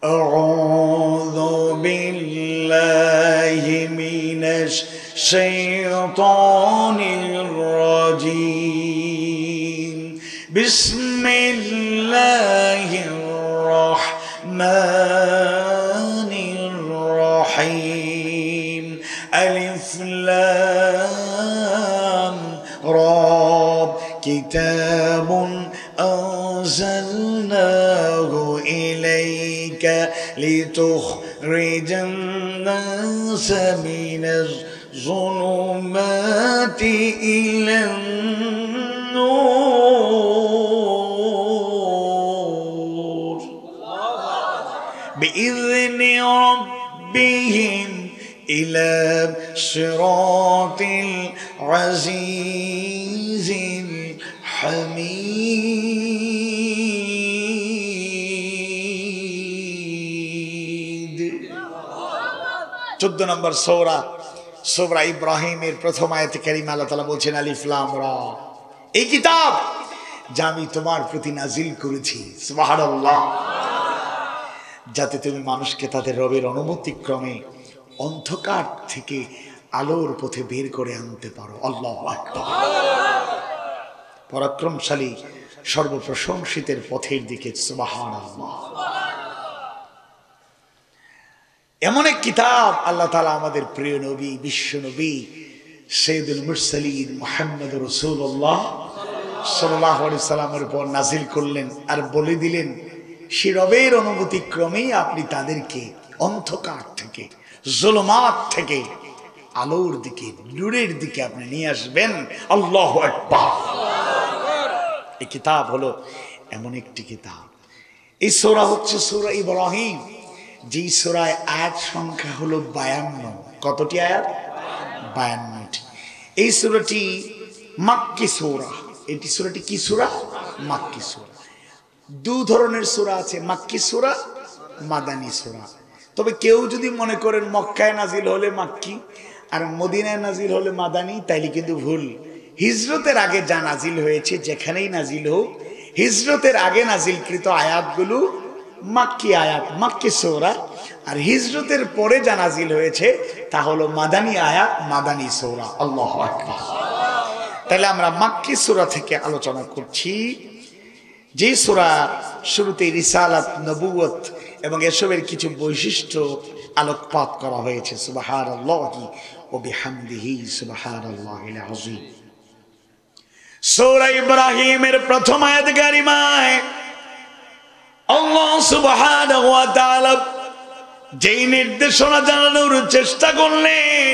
أعوذ بالله من الشيطان الرجيم بسم الله الرحمن الرحيم ألف لام را كتاب أنزلناه إليك لتخرج الناس من الظلمات إلى النور بإذن ربهم إلى صراط العزيز الحميد 14 নম্বর সূরা ইব্রাহিমের প্রথম আয়াতে কারিমা আল্লাহ তাআলা বলছেন আলিফ লাম রা এই কিতাব যা আমি তোমার প্রতি নাজিল করেছি সুবহানাল্লাহ যাতে তুমি মানুষকে তাদের রবের অনুমতিক্রমে অন্ধকার থেকে আলোর পথে বের করে আনতে পারো আল্লাহু আকবার পরাক্রমশালী সর্বপ্রশংসিতের পথের দিকে সুবহানাল্লাহ এমন এক কিতাব আল্লাহ তাআলা আমাদের প্রিয় নবী বিশ্ব নবী সাইয়্যিদুল মুরসালিন মুহাম্মদুর রাসূলুল্লাহ সাল্লাল্লাহু আলাইহি সাল্লামের উপর নাজিল করলেন আর বলে দিলেন সে রবের অনুমতিক্রমেই আপনি তাদেরকে অন্ধকার থেকে জুলুমাত থেকে আলোর দিকে নূরের দিকে আপনি নিয়ে আসবেন আল্লাহু আকবার এই কিতাব হলো এমন একটি কিতাব এই সূরা হচ্ছে সূরা ইব্রাহিম যেই সূরায় আয়াত সংখ্যা হলো 52 কতটি আয়াত 52টি এই সূরাটি মাক্কি সূরা এটি সূরাটি কি সূরা মাক্কি সূরা দুই ধরনের সূরা আছে মাক্কি সূরা মাদানী সূরা তবে কেউ যদি মনে করেন মক্কায় নাজিল হলে মাক্কি আর মদিনায় নাজিল হলে মাদানী তাইলে কিন্তু ভুল হিজরতের আগে যা নাজিল হয়েছে যেখানেই নাজিল হোক হিজরতের আগে নাজিলকৃত আয়াতগুলো মাক্কি আয়াত মাক্কি সূরা আর হিজরতের পরে যা নাজিল হয়েছে তা হলো মাদানী আয়াত মাদানী সূরা আল্লাহু আকবার তাহলে আমরা মাক্কি সূরা থেকে আলোচনা করছি যে সূরা শুরুতে রিসালাত নবুয়ত এবং এসবের কিছু বৈশিষ্ট্য আলোকপাত করা হয়েছে সুবহানাল্লাহি ওয়া বিহামদিহি সুবহানাল্লাহিল আযীম সূরা ইব্রাহিমের প্রথম আয়াত কারিমায় আল্লাহ সুবহানাহু ওয়া তাআলা যেই নির্দেশনা জানানোর চেষ্টা করলেন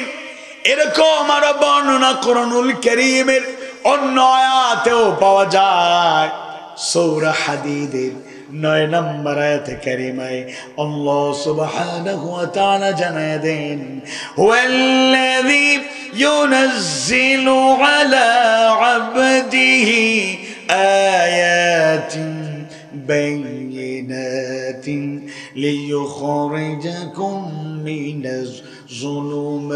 এরকম আরো বর্ণনা কোরআনুল কারীমের অন্য আয়াতেও পাওয়া যায় সূরা হাদীদের 9 নম্বর আয়াতে কারিমায় আল্লাহ সুবহানাহু ওয়া তাআলা জানায় দেন হুয়াল্লাযী ইউনাজ্জিলু আলা আবদিহি আয়াতিন বাইয়িনাতিন লিইখরিজাকুম মিনাজ যুলুমাতি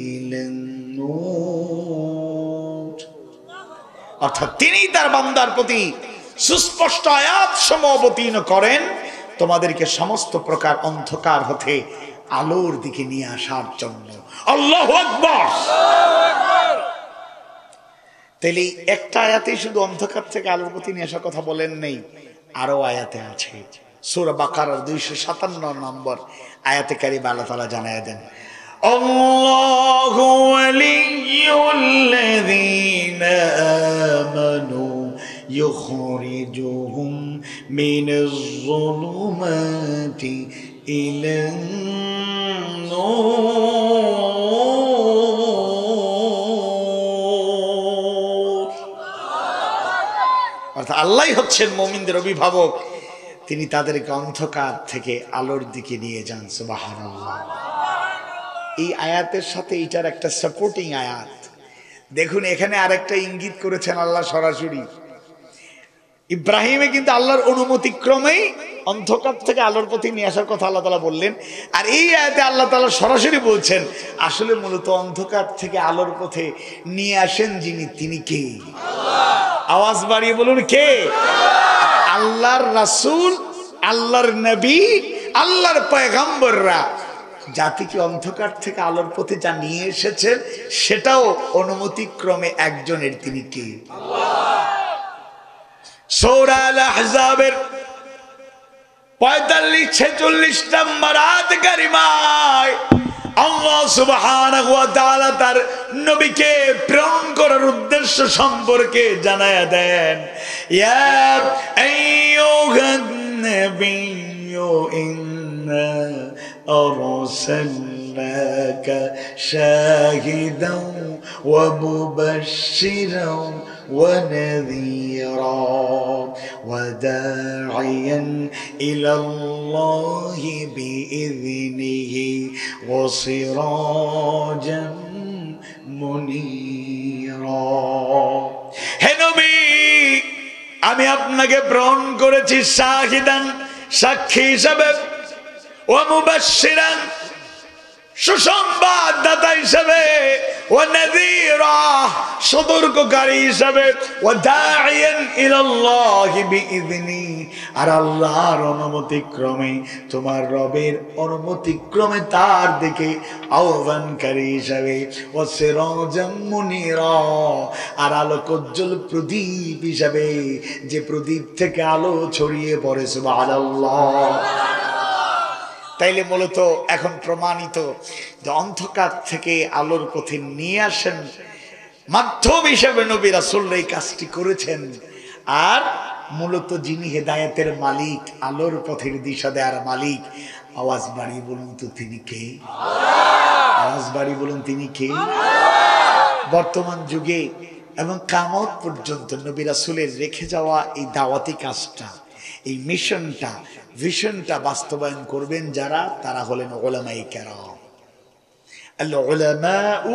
ইলান নূর অর্থাৎ তিনি তার বান্দার প্রতি সুস্পষ্ট আয়াত সমূহ অবতীর্ণ করেন তোমাদেরকে সমস্ত প্রকার অন্ধকার হতে আলোর দিকে নিয়ে আসার জন্য আল্লাহু আকবার তাহলে একটা আয়াতে শুধু অন্ধকার থেকে আলোর প্রতি নিয়ে আসার কথা বলেন নেই আরো আয়াতে আছে সূরা বাকারার 257 নম্বর আয়াতে কারিমা আল্লাহ তাআলা জানায় দেন আল্লাহু ওয়ালিয়ুল্লাযীনা আমানু يخرجهم من الظلمات إلى النور অর্থাৎ আল্লাহই হচ্ছেন মুমিনদের অভিভাবক তিনি তাদেরকে অন্ধকার থেকে আলোর দিকে নিয়ে যান সুবহানাল্লাহ এই আয়াতের সাথে এটার একটা সাপোর্টিং আয়াত দেখুন এখানে আরেকটা ইঙ্গিত করেছেন আল্লাহ সরাসরি ইব্রাহিমে কিন্তু আল্লাহর অনুমতি ক্রমেই অন্ধকার থেকে আলোর পথে নিয়ে আসার কথা আল্লাহ তাআলা বললেন আর এই আয়াতে আল্লাহ তাআলা সরাসরি বলছেন আসলে মূলত অন্ধকার থেকে আলোর পথে নিয়ে আসেন যিনি তিনি কে আল্লাহ আওয়াজ বাড়িয়ে বলুন কে আল্লাহর রাসূল আল্লাহর নবী, আল্লাহর পয়গম্বররা জাতিকে অন্ধকার থেকে আলোর পথে যা নিয়ে এসেছেন সেটাও অনুমতিক্রমে একজনের, তিনি কে? সূরা আল আহজাবের 45-46 নম্বর আয়াত কারিমায় আল্লাহ সুবহানাহু ওয়া তাআলা তার নবীকে প্রেরণ করার উদ্দেশ্য সম্পর্কে জানায়া দেন, ইয়া আইয়ুহান নাবিয়্যু ইন্না আরসালনাকা শাহিদাও ওয়া মুবাশশিরাও ওয়া নাযীরা ওয়া দাঈয়ান ইলাল্লাহি বিইযনিহি ওয়া সিরাজাম মুনীরা। হে নবী, আমি আপনাকে প্রেরণ করেছি শাহিদান, সাক্ষী হিসাবে, ওয়া মুবাশশিরান, সুসংবাদদাতা হিসাবে, ওয়া নাযীরা, সতর্ককারী হিসাবে, ওয়া দাঈয়ান ইলাল্লাহি বিইযনি, আর আল্লাহর অনুমতিক্রমে, তোমার রবের অনুমতিক্রমে তার দিকে আহ্বানকারী হিসাবে, ওয়া সিরাজাম মুনীরা, আর আলোকোজ্জ্বল প্রদীপ হিসাবে, যে প্রদীপ থেকে আলো ছড়িয়ে পড়ে। সুবহানাল্লাহ। তাইলে মূলত এখন প্রমাণিত যে অন্ধকার থেকে আলোর পথে নিয়ে আসেন মাধ্যম হিসেবে নবী রাসূলরা এই কাজটি করেছেন। আর মূলত যিনি হেদায়েতের মালিক, আলোর পথের দিশা দেওয়ার মালিক, আওয়াজ বাড়িয়ে বলুন তো তিনি কে? আওয়াজ বাড়িয়ে বলুন তিনি কে? বর্তমান যুগে এবং কিয়ামত পর্যন্ত নবী রাসূলের রেখে যাওয়া এই দাওয়াতি কাজটা, এই মিশনটা, ভিশনটা বাস্তবায়ন করবেন যারা, তারা হলেন উলামায়ে কেরাম। আল উলামাউ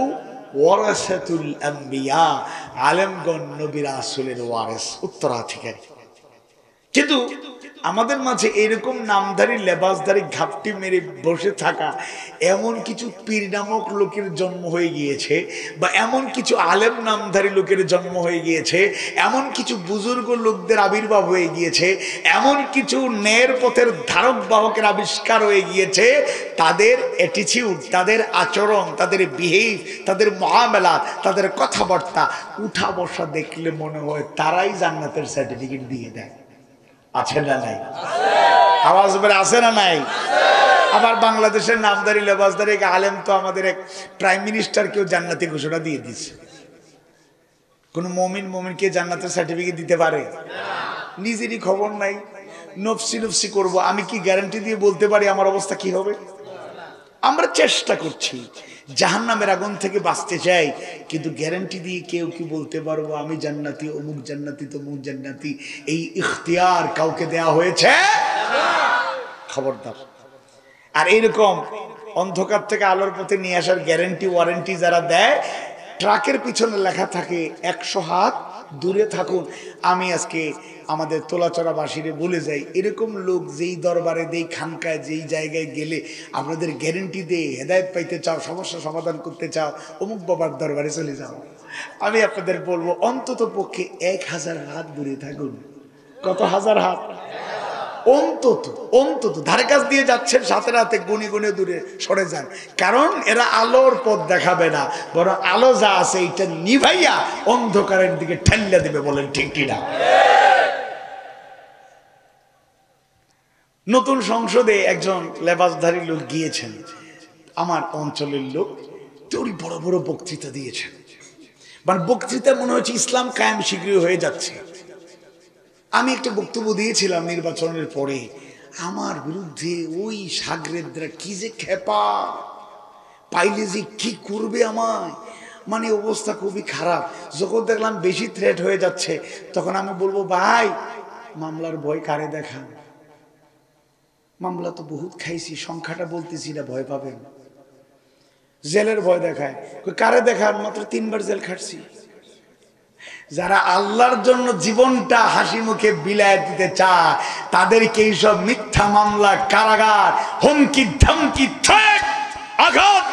ওয়ারাসাতুল আম্বিয়া, আলেমগণ নবী রাসূলের ওয়ারিস, উত্তরাধিকারী। কিন্তু আমাদের মাঝে এরকম নামধারী লেবাসধারী ঘাপটি মেরে বসে থাকা এমন কিছু পীর নামক লোকের জন্ম হয়ে গিয়েছে, বা এমন কিছু আলেম নামধারী লোকের জন্ম হয়ে গিয়েছে, এমন কিছু বুজুর্গ লোকদের আবির্ভাব হয়ে গিয়েছে, এমন কিছু ন্যায়ের পথের ধারক বাহকের আবিষ্কার হয়ে গিয়েছে, তাদের অ্যাটিটিউড, তাদের আচরণ, তাদের বিহেভ, তাদের মুআমালাত, তাদের কথাবার্তা, উঠা বসা দেখলে মনে হয় তারাই জান্নাতের সার্টিফিকেট দিয়ে দেয়। আছে না নাই? আওয়াজ বের আছে না নাই? আবার বাংলাদেশের নামদারি লেবাসদারি এক আলেম তো আমাদের এক প্রাইম মিনিস্টারকেও জান্নাতি ঘোষণা দিয়ে দিচ্ছে। কোন মুমিনকে জান্নাতের সার্টিফিকেট দিতে পারে? নিজেরই খবর নাই, নফসি নফসি করব। আমি কি গ্যারান্টি দিয়ে বলতে পারি আমার অবস্থা কি হবে? আমরা চেষ্টা করছি, জাহান্নামের আগুন থেকে বাঁচতে চাই, কিন্তু গ্যারান্টি দিয়ে কেউ কি বলতে পারবো আমি জান্নাতি, অমুক জান্নাতি, তমুক জান্নাতি? এই ইখতিয়ার কাউকে দেয়া হয়েছে? খবরদার। আর এইরকম অন্ধকার থেকে আলোর পথে নিয়ে আসার গ্যারান্টি, ওয়ারেন্টি যারা দেয়, ট্রাকের পিছনে লেখা থাকে 100 হাত দূরে থাকুন। আমি আজকে আমাদের তোলাচড়াবাসীরে বলে যাই, এরকম লোক যেই দরবারে, যেই খানকায়, যেই জায়গায় গেলে আপনাদের গ্যারেন্টি দিয়ে হেদায়েত পাইতে চাও, সমস্যা সমাধান করতে চাও, অমুক বাবার দরবারে চলে যাও। আমি আপনাদের বলবো অন্তত পক্ষে 1000 হাত দূরে থাকুন। কত হাজার হাত? অন্তত ধারে কাছ দিয়ে যাচ্ছেন, সাথে রাতে গুনে গুনে দূরে সরে যান। কারণ এরা আলোর পথ দেখাবে না, বরং আলো যা আছে এটা নিভাইয়া অন্ধকারের দিকে ঠেল্লা দিবে। বলেন ঠিক কিনা? নতুন সংসদে একজন লেবাসধারী লোক গিয়েছেন, আমার অঞ্চলের লোক, তোরই বড় বড় বক্তৃতা দিয়েছেন। মানে বক্তৃতা মনে হচ্ছে ইসলাম কায়েম শীঘ্রই হয়ে যাচ্ছে। আমি একটা বক্তব্য দিয়েছিলাম নির্বাচনের পরে, আমার বিরুদ্ধে ওই সাগরেদরা কি যে খেপা, পাইলে যে কি করবে আমায়, মানে অবস্থা খুবই খারাপ। যখন দেখলাম বেশি থ্রেট হয়ে যাচ্ছে, তখন আমি বলবো ভাই মামলার ভয় কারে দেখান, মামলা তো বহুত খাইছি, সংখ্যাটা বলতেছি না, ভয় পাবেন। জেলের ভয় দেখায়, কারে দেখান, মাত্র 3 বার জেল খাটছি। যারা আল্লাহর জন্য জীবনটা হাসি মুখে বিলায় দিতে চায়, তাদেরকে এইসব মিথ্যা মামলা, কারাগার, হুমকি ধমকি, আঘাত,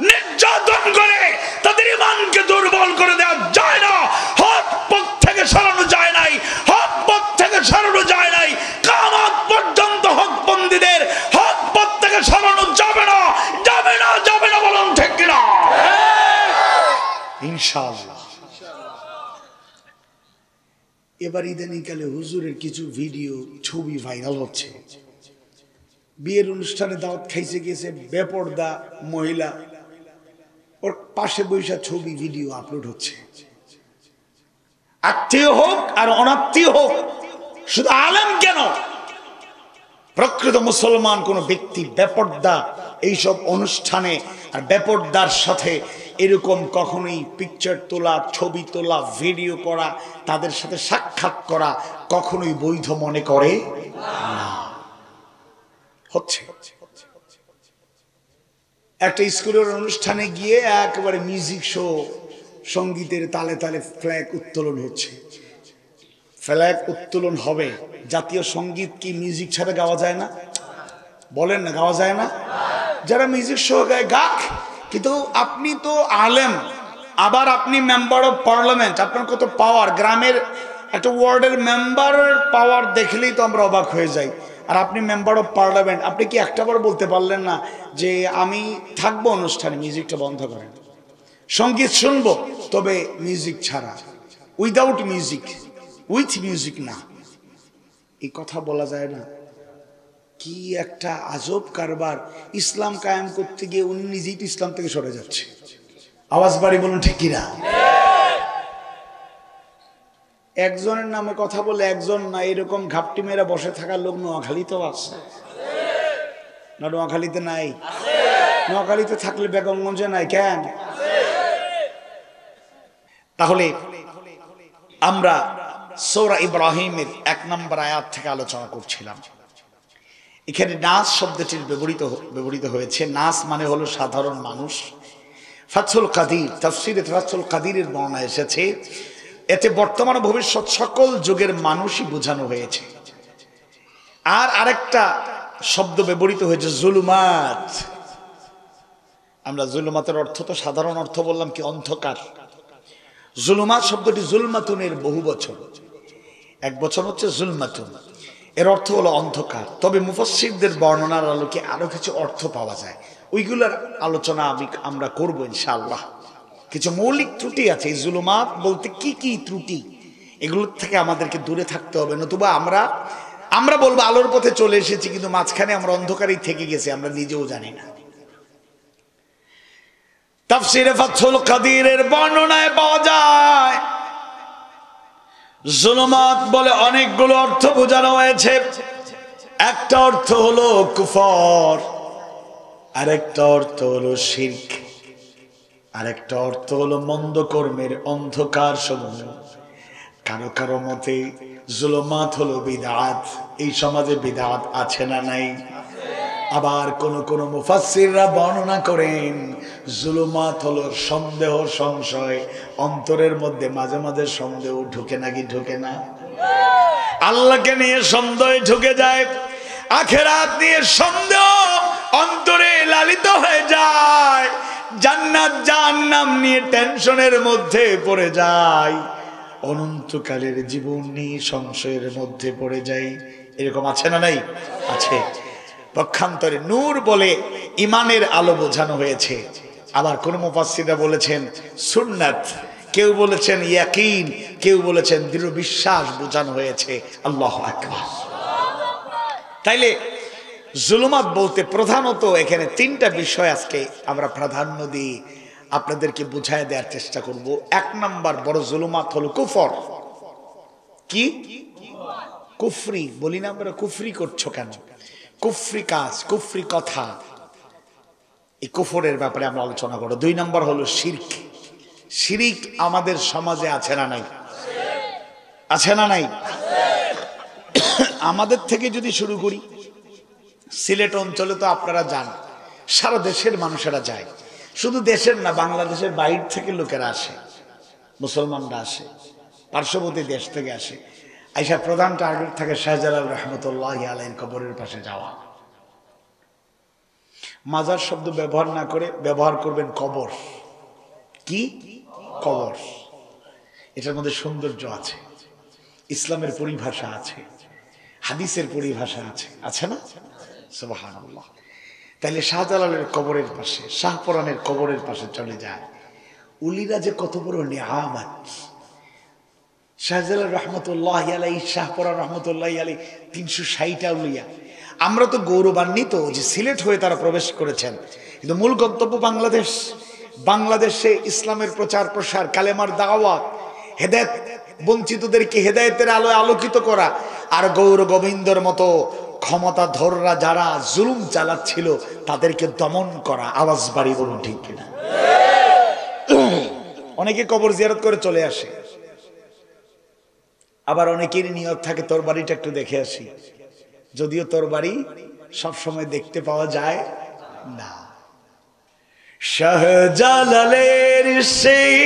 নির্যাতন করে তাদের ঈমানকে দুর্বল করে দেওয়া যায় না। হক পথ থেকে সরানো যায় নাই, হক পথ থেকে সরানো যায় নাই, কিয়ামত পর্যন্ত ইনশাআল্লাহ। এবার ইদানিংকালে হুজুরের কিছু ভিডিও ছবি ভাইরাল হচ্ছে। বিয়ের অনুষ্ঠানে দাওয়াত খাইছে গেছে, বেপর্দা মহিলা, ওর পাশে বৈশা ছবি ভিডিও আপলোড হচ্ছে। আত্মীয় হোক আর অনাত্মীয় হোক, শুধু আলেম কেন, প্রকৃত মুসলমান কোন ব্যক্তি বেপর্দা এইসব অনুষ্ঠানে আর বেপর্দার সাথে এরকম কখনোই পিকচার তোলা, ছবি তোলা, ভিডিও করা, তাদের সাথে সাক্ষাৎ করা কখনোই বৈধ মনে করে না। হচ্ছে একটা স্কুলের অনুষ্ঠানে গিয়ে একেবারে মিউজিক শো, সঙ্গীতের তালে তালে ফ্ল্যাগ উত্তোলন হচ্ছে। ফ্ল্যাগ উত্তোলন হবে, জাতীয় সঙ্গীত কি মিউজিক ছাড়া গাওয়া যায় না? বলেন না, গাওয়া যায় না? যারা মিউজিক শো গায় গাক, কিন্তু আপনি তো আলেম, আবার আপনি মেম্বার অফ পার্লামেন্ট, আপনার কত পাওয়ার, গ্রামের একটা ওয়ার্ডের মেম্বার পাওয়ার দেখলেই তো আমরা অবাক হয়ে যাই। আর আপনি মেম্বার অফ পার্লামেন্ট, আপনি কি একটাবার বলতে পারলেন না যে আমি থাকবো অনুষ্ঠানে, মিউজিকটা বন্ধ করেন, সঙ্গীত শুনবো তবে মিউজিক ছাড়া, উইদাউট মিউজিক, উইথ মিউজিক না? এই কথা বলা যায় না? কি একটা আজব কারবার। ইসলাম কায়েম করতে গিয়ে উনি নিজেই তো ইসলাম থেকে সরে যাচ্ছে। আওয়াজ বাড়ি বলুন ঠিক কিনা? একজনের নামে কথা বলে একজন না, এরকম ঘাপটি মেয়েরা বসে থাকার লোক নোয়াখালীতে আছে না? নোয়াখালীতে নাই? নোয়াখালীতে থাকলে বেগমগঞ্জে নাই কেন? তাহলে আমরা সূরা ইব্রাহিমের 1 নম্বর আয়াত থেকে আলোচনা করছিলাম। এখানে নাস শব্দটির ব্যবহৃত হয়েছে। নাস মানে হলো সাধারণ মানুষ। ফাতহুল কাদির, তাফসীরে ফাতহুল কাদিরের বর্ণনা এসেছে, এতে বর্তমান ও ভবিষ্যৎ সকল যুগের মানুষই বোঝানো হয়েছে। আর আরেকটা শব্দ ব্যবহৃত হয়েছে জুলুমাত। আমরা জুলুমাতের অর্থ তো সাধারণ অর্থ বললাম কি, অন্ধকার। জুলুমাত শব্দটি জুলমাতুনের বহু বচন, এক বচন হচ্ছে জুলমাতুন, এর অর্থ হলো অন্ধকার। তবে মুফাসসিরদের বর্ণনার আলোকে আরো কিছু অর্থ পাওয়া যায়, ওইগুলোর আলোচনা আমরা করবো ইনশাআল্লাহ। কিছু মৌলিক ত্রুটি আছে এই জুলুমাত বলতে। কি কি ত্রুটি, এগুলোর থেকে আমাদেরকে দূরে থাকতে হবে, নতুবা আমরা বলবো আলোর পথে চলে এসেছি, কিন্তু মাঝখানে আমরা অন্ধকারেই থেকে গেছি, আমরা নিজেও জানি না। তাফসীরে ফাতহুল কাদিরের বর্ণনায় পাওয়া যায় জুলুমাত বলে অনেকগুলো অর্থ বোঝানো হয়েছে। একটা অর্থ হলো কুফর, আরেকটা অর্থ হলো শিরক, আরেকটা অর্থ হলো মন্দ কর্মের অন্ধকার সমূহ। কারো কারো মতে জুলুমাত হলো বিদআত। এই সমাজে বিদআত আছে না নাই? আবার কোন কোন মুফাসসিররা বর্ণনা করেন জুলুমাত হলো সন্দেহ, সংশয়। অন্তরের মধ্যে মাঝে মাঝে সন্দেহ ঢুকে নাকি ঢুকে না? আল্লাহকে নিয়ে সন্দেহ ঢুকে যায়, আখিরাত নিয়ে সন্দেহ অন্তরে লালিত হয়ে যায়, জান্নাত জাহান্নাম নিয়ে টেনশনের মধ্যে পড়ে যায়, অনন্তকালের জীবন নিয়ে সংশয়ের মধ্যে পড়ে যায়। এরকম আছে না নাই? আছে। পক্ষান্তরে নূর বলে ইমানের আলো বোঝানো হয়েছে। আবার কোন মুফাসসিররা বলেছেন সুন্নাত, কেউ বলেছেন ইয়াকিন, কেউ বলেছেন দৃঢ় বিশ্বাস বোঝানো হয়েছে। আল্লাহু আকবার। তাইলে জুলুমাত বলতে প্রধানত এখানে 3টা বিষয় আজকে আমরা প্রাধান্য দিই, আপনাদেরকে বুঝায় দেওয়ার চেষ্টা করব। 1 নম্বর বড় জুলুমাত হলো কুফর। কি কুফরি বলি না আমরা? কুফরি করছো কেন? কুফরি কাজ, কুফরি কথা, এই কুফরের ব্যাপারে আমরা আলোচনা করব। 2 নম্বর হলো শিরক। শিরক আমাদের সমাজে আছে না নাই? আছে না নাই? আমাদের থেকে যদি শুরু করি, সিলেট অঞ্চলে তো আপনারা যান, সারা দেশের মানুষেরা যায়, শুধু দেশের না, বাংলাদেশের বাইরে থেকে লোকেরা আসে, মুসলমানরা আসে, পার্শ্ববর্তী দেশ থেকে আসে। আইসা প্রধান টার্গেট থাকে শাহজালাল রহমতুল্লাহি আলাইহির কবরের পাশে যাওয়া। মাজার শব্দ ব্যবহার না করে ব্যবহার করবেন কবর। কি কবর? এটার মধ্যে সৌন্দর্য আছে, ইসলামের পরিভাষা আছে, হাদিসের পরিভাষা আছে, আছে না? সুবহানাল্লাহ। তাইলে শাহজালালের কবরের পাশে, শাহপরানের কবরের পাশে চলে যায়, উলিরা যে কত বড় নিয়ামত। শাহজালাল রহমতুল্লাহ আলাইহি, শাহপরা রহমতুল্লাহ আলাইহি, 360 আউলিয়া। আমরা তো গৌরবান্বিত যে সিলেট হয়ে তারা প্রবেশ করেছেন, কিন্তু মূল গন্তব্য বাংলাদেশ। বাংলাদেশে ইসলামের প্রচার প্রসার, কালেমার দাওয়াত, হেদায়েত, বঞ্চিতদেরকে হেদায়েতের আলোয় আলোকিত করা, আর গৌর গোবিন্দর মতো ক্ষমতাধররা যারা জুলুম চালাচ্ছিল তাদেরকে দমন করা। আওয়াজ বাড়ি বলুন ঠিক কিনা? অনেকে কবর জিয়ারত করে চলে আসে, আবার অনেকের নিয়ত থাকে তোর বাড়িটা একটু দেখে আসি, যদিও তোর বাড়ি সবসময় দেখতে পাওয়া যায় না। শাহজালালের সেই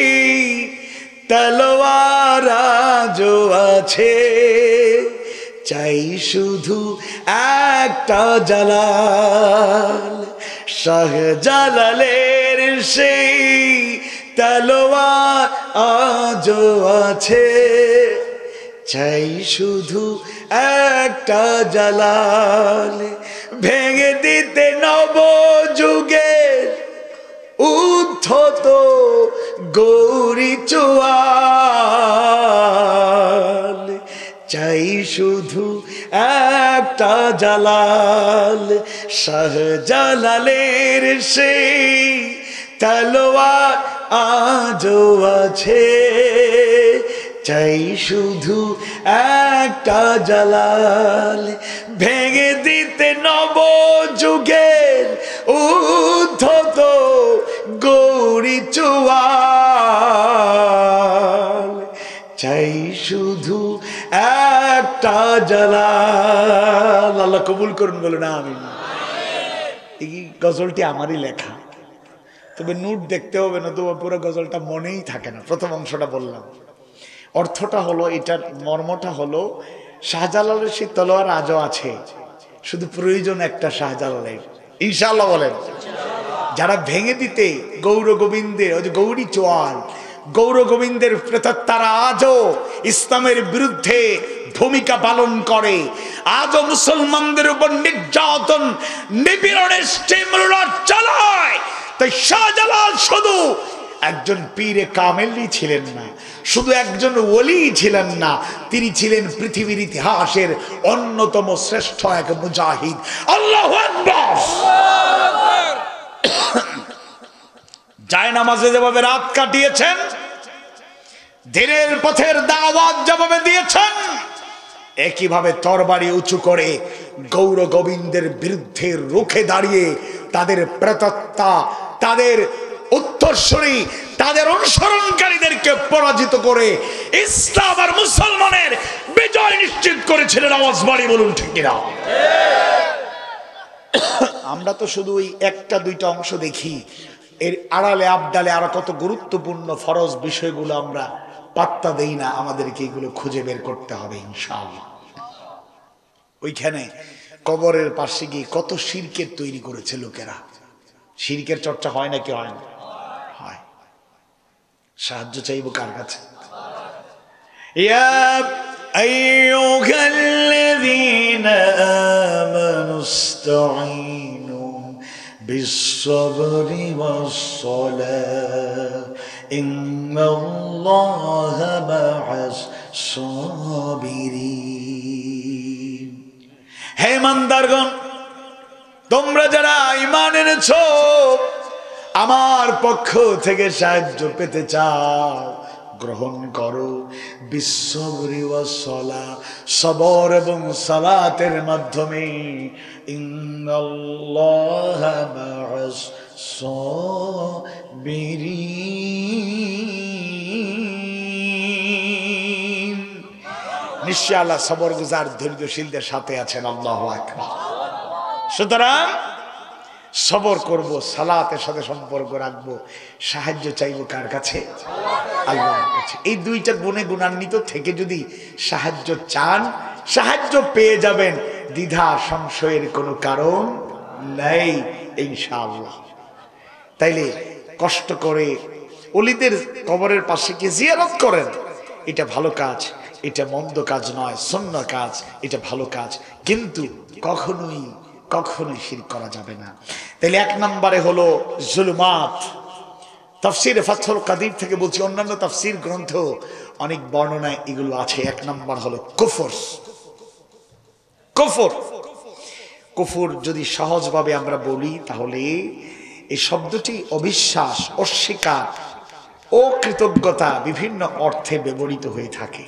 তলোয়ার আজও আছে, চাই শুধু একটা জালাল। শাহজালালের সেই তলোয়ার আজও আছে, চাই শুধু একটা জালাল। ভেঙে দিতে নবযুগের উদ্ধত গৌরী চোয়াল, চাই শুধু একটা জালাল। শাহজালালের সেই তলোয়ার আজও আছে, চাই শুধু একটা জালাল। ভেঙে দিতে নবযুগের উদ্ধত গৌরী চোয়াল, চাই শুধু একটা জালাল। আল্লাহ কবুল করুন, বলো না আমিন। এই গজলটি আমারই লেখা, তবে নোট দেখতে হবে না, তো পুরো গজলটা মনেই থাকে না। প্রথম অংশটা বললাম, অর্থটা হলো, এটার মর্মটা হলো, শাহজালালের সেই তলোয়ার আজও আছে, শুধু প্রয়োজন একটা শাহজালালের। ইনশাআল্লাহ বলেন। যারা ভেঙে দিতে গৌর গোবিন্দের, ওই যে গৌরী চোয়াল, গৌর গোবিন্দের প্রেতাত্মারা আজও ইসলামের বিরুদ্ধে ভূমিকা পালন করে, আজও মুসলমানদের উপর নির্যাতন নিপীড়নের স্টিমরোলার চালায়। তাই শাহজালাল শুধু একজন পীরে কামেলই ছিলেন না, শুধু একজন ওলি ছিলেন না, তিনি ছিলেন পৃথিবীর ইতিহাসের অন্যতম শ্রেষ্ঠ এক মুজাহিদ। আল্লাহু আকবার। জায়নামাজে যেভাবে রাত কাটিয়েছেন, দিনের পথের দাওয়াত যেভাবে দিয়েছেন, একইভাবে তরবারি উঁচু করে গৌর গোবিন্দের বিরুদ্ধে রুখে দাঁড়িয়ে তাদের প্রেতাত্মা, তাদের উত্তরসূরি, তাদের অনুসরণকারীদেরকে পরাজিত করে ইসলাম আর মুসলমানের বিজয় নিশ্চিত করেছিলেন। আওয়াজ বাড়ি বলুন ঠিক কিনা? আমরা তো শুধু ওই একটা দুইটা অংশ দেখি, এর আড়ালে আবডালে আরো কত গুরুত্বপূর্ণ ফরজ বিষয়গুলো আমরা পাত্তা দেই না। আমাদেরকে এগুলো খুঁজে বের করতে হবে ইনশাআল্লাহ। ওইখানে কবরের পাশে গিয়ে কত শিরকের তৈরি করেছে লোকেরা। শিরকের চর্চা হয় নাকি হয় না? হয়। সাহায্য চাইব কার কাছে? ইয়া আইয়ুহাল্লাযীনা আমানুস্তাঈনু বিস-সাবরি ওয়াস-সালাহ ইন্নাল্লাহা মা'আস-সাবিরিন। হে ইমানদারগণ, তোমরা যারা ঈমান এনেছো, আমার পক্ষ থেকে সাহায্য পেতে চাও, গ্রহণ করো বিস-সাবরি ওয়াস-সালাহ, সবর এবং সালাতের মাধ্যমে। ইন্নাল্লাহা মা'আস-সাবিরিন। নিশ্চয় আল্লাহ সবর গুজার ধৈর্যশীলদের সাথে আছেন। আল্লাহু আকবার। সুতরাং সবর করব, সালাতের সাথে সম্পর্ক রাখবো, সাহায্য চাইবো কার কাছে? আল্লাহর কাছে। এই দুইটা গুণে গুণান্বিত থেকে যদি সাহায্য চান, সাহায্য পেয়ে যাবেন, দ্বিধা সংশয়ের কোনো কারণ নেই ইনশাআল্লাহ। তাইলে কষ্ট করে ওলিদের কবরের পাশে গিয়ে জিয়ারত করেন, এটা ভালো কাজ, এটা মন্দ কাজ নয়, সুন্নাহ কাজ, এটা ভালো কাজ, কিন্তু কখনোই কখনোই শিরক করা যাবে না। তাহলে এক নম্বরে হলো জুলুমাত, তাফসীরে ফাতহুল কাদির থেকে বলছি, অন্যান্য তাফসীর গ্রন্থ অনেক বর্ণনায় এগুলো আছে। এক নম্বর হলো কুফর। কুফর কুফর যদি সহজভাবে আমরা বলি তাহলে এই শব্দটি অবিশ্বাস, অস্বীকার, অকৃতজ্ঞতা বিভিন্ন অর্থে ব্যবহৃত হয়ে থাকে।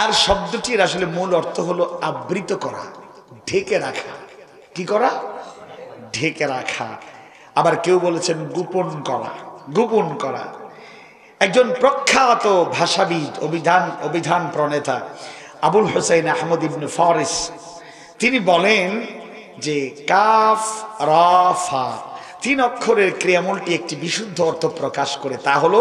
আর শব্দটির আসলে মূল অর্থ হলো আবৃত করা, ঢেকে রাখা। কি করা? ঢেকে রাখা। আবার কেউ বলেছেন গোপন করা, গোপন করা। একজন প্রখ্যাত ভাষাবিদ, অভিধান প্রণেতা আবুল হোসেন আহমদ ইবনে ফারিস তিনি বলেন যে কাফ রা ফা 3 অক্ষরের ক্রিয়ামূলটি একটি বিশুদ্ধ অর্থ প্রকাশ করে, তা হলো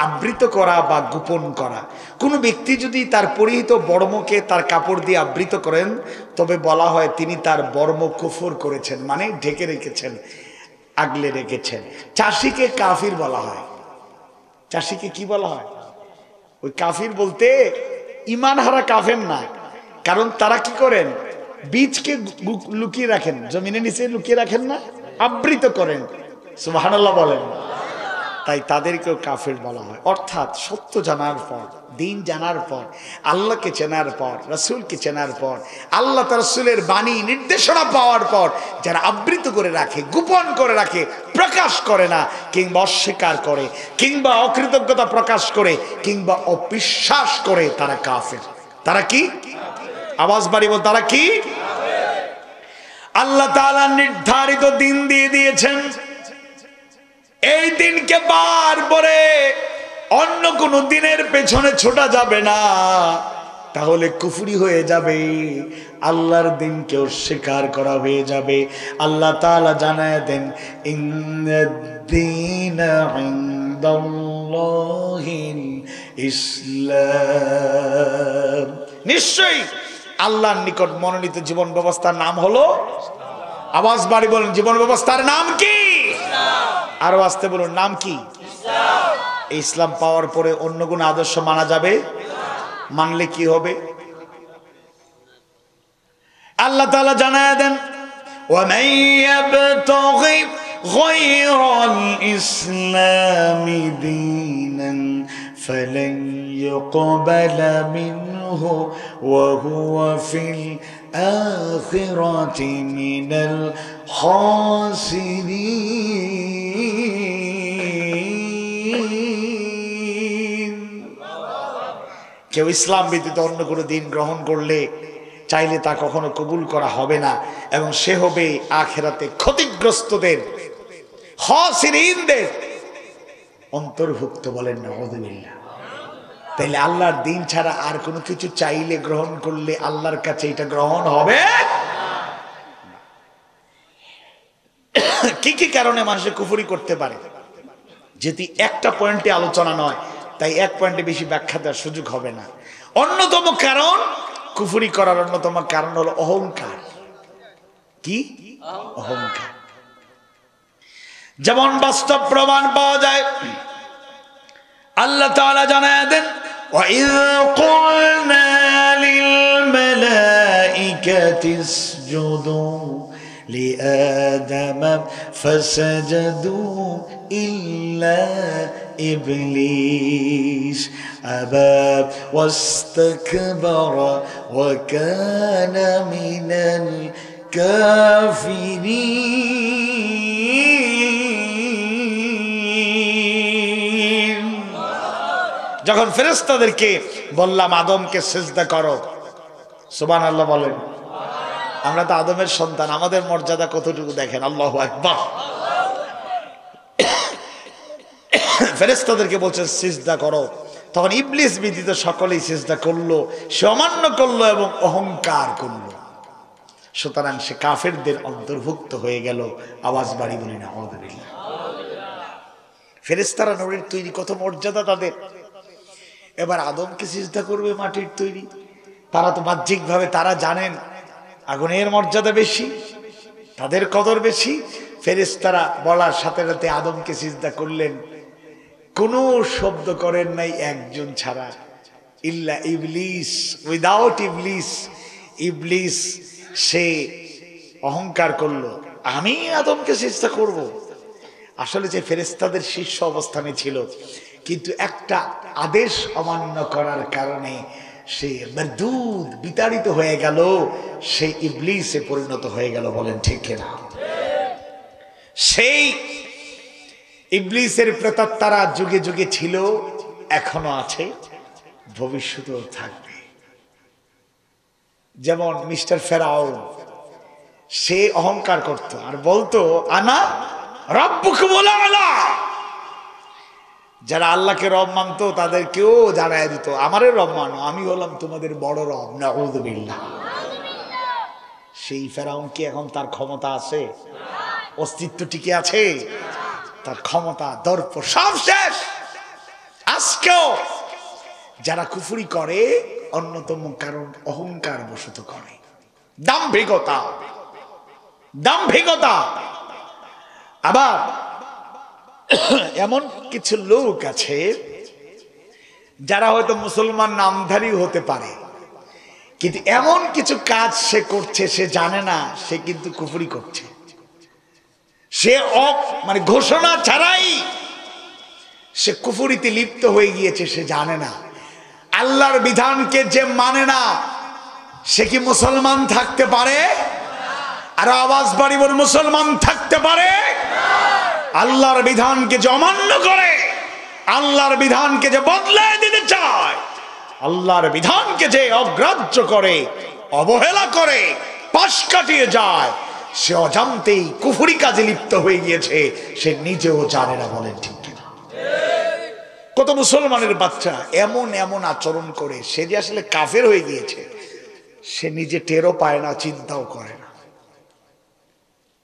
আবৃত করা বা গোপন করা। কোনো ব্যক্তি যদি তার পরিহিত বর্মকে তার কাপড় দিয়ে আবৃত করেন তবে বলা হয় তিনি তার বর্ম কুফর করেছেন, মানে ঢেকে রেখেছেন, আগলে রেখেছেন। চাষিকে কাফির বলা হয়। চাষিকে কি বলা হয়? ওই কাফির বলতে ইমান হারা কাফের না, কারণ তারা কি করেন? বীজকে লুকিয়ে রাখেন, জমিনের নিচে লুকিয়ে রাখেন না, আবৃত করেন। সুবহানাল্লাহ বলেন। তাই তাদেরকেও কাফের বলা হয়। অর্থাৎ সত্য জানার পর, দিন জানার পর, আল্লাহকে চেনার পর, রাসূলকে চেনার পর, আল্লাহ তার রাসূলের বাণী নির্দেশনা পাওয়ার পর যারা আবৃত করে রাখে, গোপন করে রাখে, প্রকাশ করে না, কিংবা অস্বীকার করে, কিংবা অকৃতজ্ঞতা প্রকাশ করে, কিংবা অবিশ্বাস করে, তারা কাফের। তারা কি? আওয়াজ বাড়ি বল, তারা কি? আল্লাহ তাআলা নির্ধারিত দিন দিয়ে দিয়েছেন। এই দিনকে বার করে অন্য কোন দিনের পেছনে ছোটা যাবে না, তাহলে কুফরি হয়ে যাবে, আল্লাহর দিনকে অস্বীকার করা হয়ে যাবে। আল্লাহ তাআলা জানায় দেন, ইন্নাদ-দীনা ইনদাল্লাহিল ইসলাম, নিশ্চয়ই আল্লাহর নিকট মনোনীত জীবন ব্যবস্থার নাম হলো, আওয়াজ বাড়ি বলেন, জীবন ব্যবস্থার নাম কি? আরো আসতে বলুন, নাম কি? ইসলাম পাওয়ার পরে অন্য কোন আদর্শ মানা যাবে? মানলে কি হবে? আল্লাহ তাআলা জানায় দেন, ওয়া মান ইয়াবতাগি গায়রাল ইসলামি দীনান ফালান ইউকবালা মিনহু ওয়া হুয়া ফিল আখিরাতি মিনাল খাসিরিন। কেউ ইসলাম ব্যতীত অন্য কোনো দিন গ্রহণ করলে চাইলে তা কখনো কবুল করা হবে না, এবং সে হবে আখিরাতে ক্ষতিগ্রস্তদের, খাসিরিনদের অন্তর্ভুক্ত। বলেন নাউযুবিল্লাহ। তাইলে আল্লাহর দিন ছাড়া আর কোনো কিছু চাইলে গ্রহণ করলে আল্লাহর কাছে এটা গ্রহণ হবে। কি কি কারণে মানুষ কুফরি করতে পারে? যদি একটা পয়েন্টে আলোচনা নয়, তাই এক পয়েন্টে বেশি ব্যাখ্যা দেওয়ার সুযোগ হবে না। অন্যতম কারণ, কুফরি করার অন্যতম কারণ হলো অহংকার। কি? অহংকার। যেমন বাস্তব প্রমাণ পাওয়া যায়, আল্লাহ তাআলা জানায় দেন, وَإِذْ قُلْنَا لِلْمَلَائِكَةِ اسْجُدُوا لِآدَمَ فَسَجَدُوا إِلَّا إِبْلِيسَ أَبَى وَاسْتَكْبَرَ وَكَانَ مِنَ الْكَافِرِينَ। যখন ফেরেশতাদেরকে বললাম আদমকে সিজদা করো, সুবহানাল্লাহ বলেন। আমরা তো আদমের সন্তান, আমাদের মর্যাদা কতটুকু দেখেন। আল্লাহু আকবার। ফেরেশতাদেরকে বলছেন সিজদা করো, তখন ইবলিস ব্যতীত সকলেই সিজদা করলো, সে অমান্য করলো এবং অহংকার করলো। সুতরাং সে কাফেরদের অন্তর্ভুক্ত হয়ে গেল। আওয়াজ বাড়ি বলি না আলহামদুলিল্লাহ। ফেরেশতারা নূরের তৈরি, কত মর্যাদা তাদের। এবার আদমকে সিজদা করবে মাটির তৈরি, তারা তো বাহ্যিকভাবে তারা জানেন আগুনের মর্যাদা বেশি, তাদের কদর বেশি। ফেরেশতারা বলার সাথে সাথে আদমকে সিজদা করলেন, কোনো শব্দ করেন নাই একজন ছাড়া, ইল্লা ইবলিস, উইদাউট ইবলিস। ইবলিস সে অহংকার করলো, আমি আদমকে সিজদা করব। আসলে যে ফেরেশতাদের শীর্ষ অবস্থানে ছিল, কিন্তু একটা আদেশ অমান্য করার কারণে সে মরদুদ বিতাড়িত হয়ে গেল, সে ইবলিসে পরিণত হয়ে গেল। বলেন ঠিক কিনা? সেই ইবলিসের প্রেতাত্মারা যুগে যুগে ছিল, এখনো আছে, ভবিষ্যতেও থাকবে। যেমন মিস্টার ফেরাউন, সে অহংকার করত আর বলতো আনা রাব্বুকুমুল আ'লা। যারা আল্লাহকে রব মানতো তাদেরকেও জানায় দিত আমারে রব মানো, আমি হলাম তোমাদের বড় রব। নাউযুবিল্লাহ। সেই ফেরাউন কি এখন তার ক্ষমতা আছে? অস্তিত্ব টিকে আছে? তার ক্ষমতা, দর্প সব শেষ। আজকেও যারা কুফরি করে, অন্যতম কারণ অহংকার বশত করে, দাম্ভিকতা। দাম্ভিকতা। আবার এমন কিছু লোক আছে যারা হয়তো মুসলমান নামধারী হতে পারে, কিন্তু এমন কিছু কাজ সে করছে সে জানে না, সে কিন্তু কুফরি করছে। সে মানে ঘোষণা ছাড়াই সে কুফরিতে লিপ্ত হয়ে গিয়েছে, সে জানে না। আল্লাহর বিধানকে যে মানে না, সে কি মুসলমান থাকতে পারে? আর আওয়াজ বাড়ি বল, মুসলমান থাকতে পারে? আল্লাহর বিধানকে যে অমান্য করে, আল্লাহর বিধানকে যে বদলায় দিতে চায়, আল্লাহর বিধানকে যে অগ্রাহ্য করে, অবহেলা করে, পাশ কাটিয়ে যায়, সে অজান্তেই কুফরি কাজে লিপ্ত হয়ে গিয়েছে, সে নিজেও জানে না। বলেন ঠিক কিনা? কত মুসলমানের বাচ্চা এমন এমন আচরণ করে, সে যে আসলে কাফের হয়ে গিয়েছে সে নিজে টেরও পায় না, চিন্তাও করে না।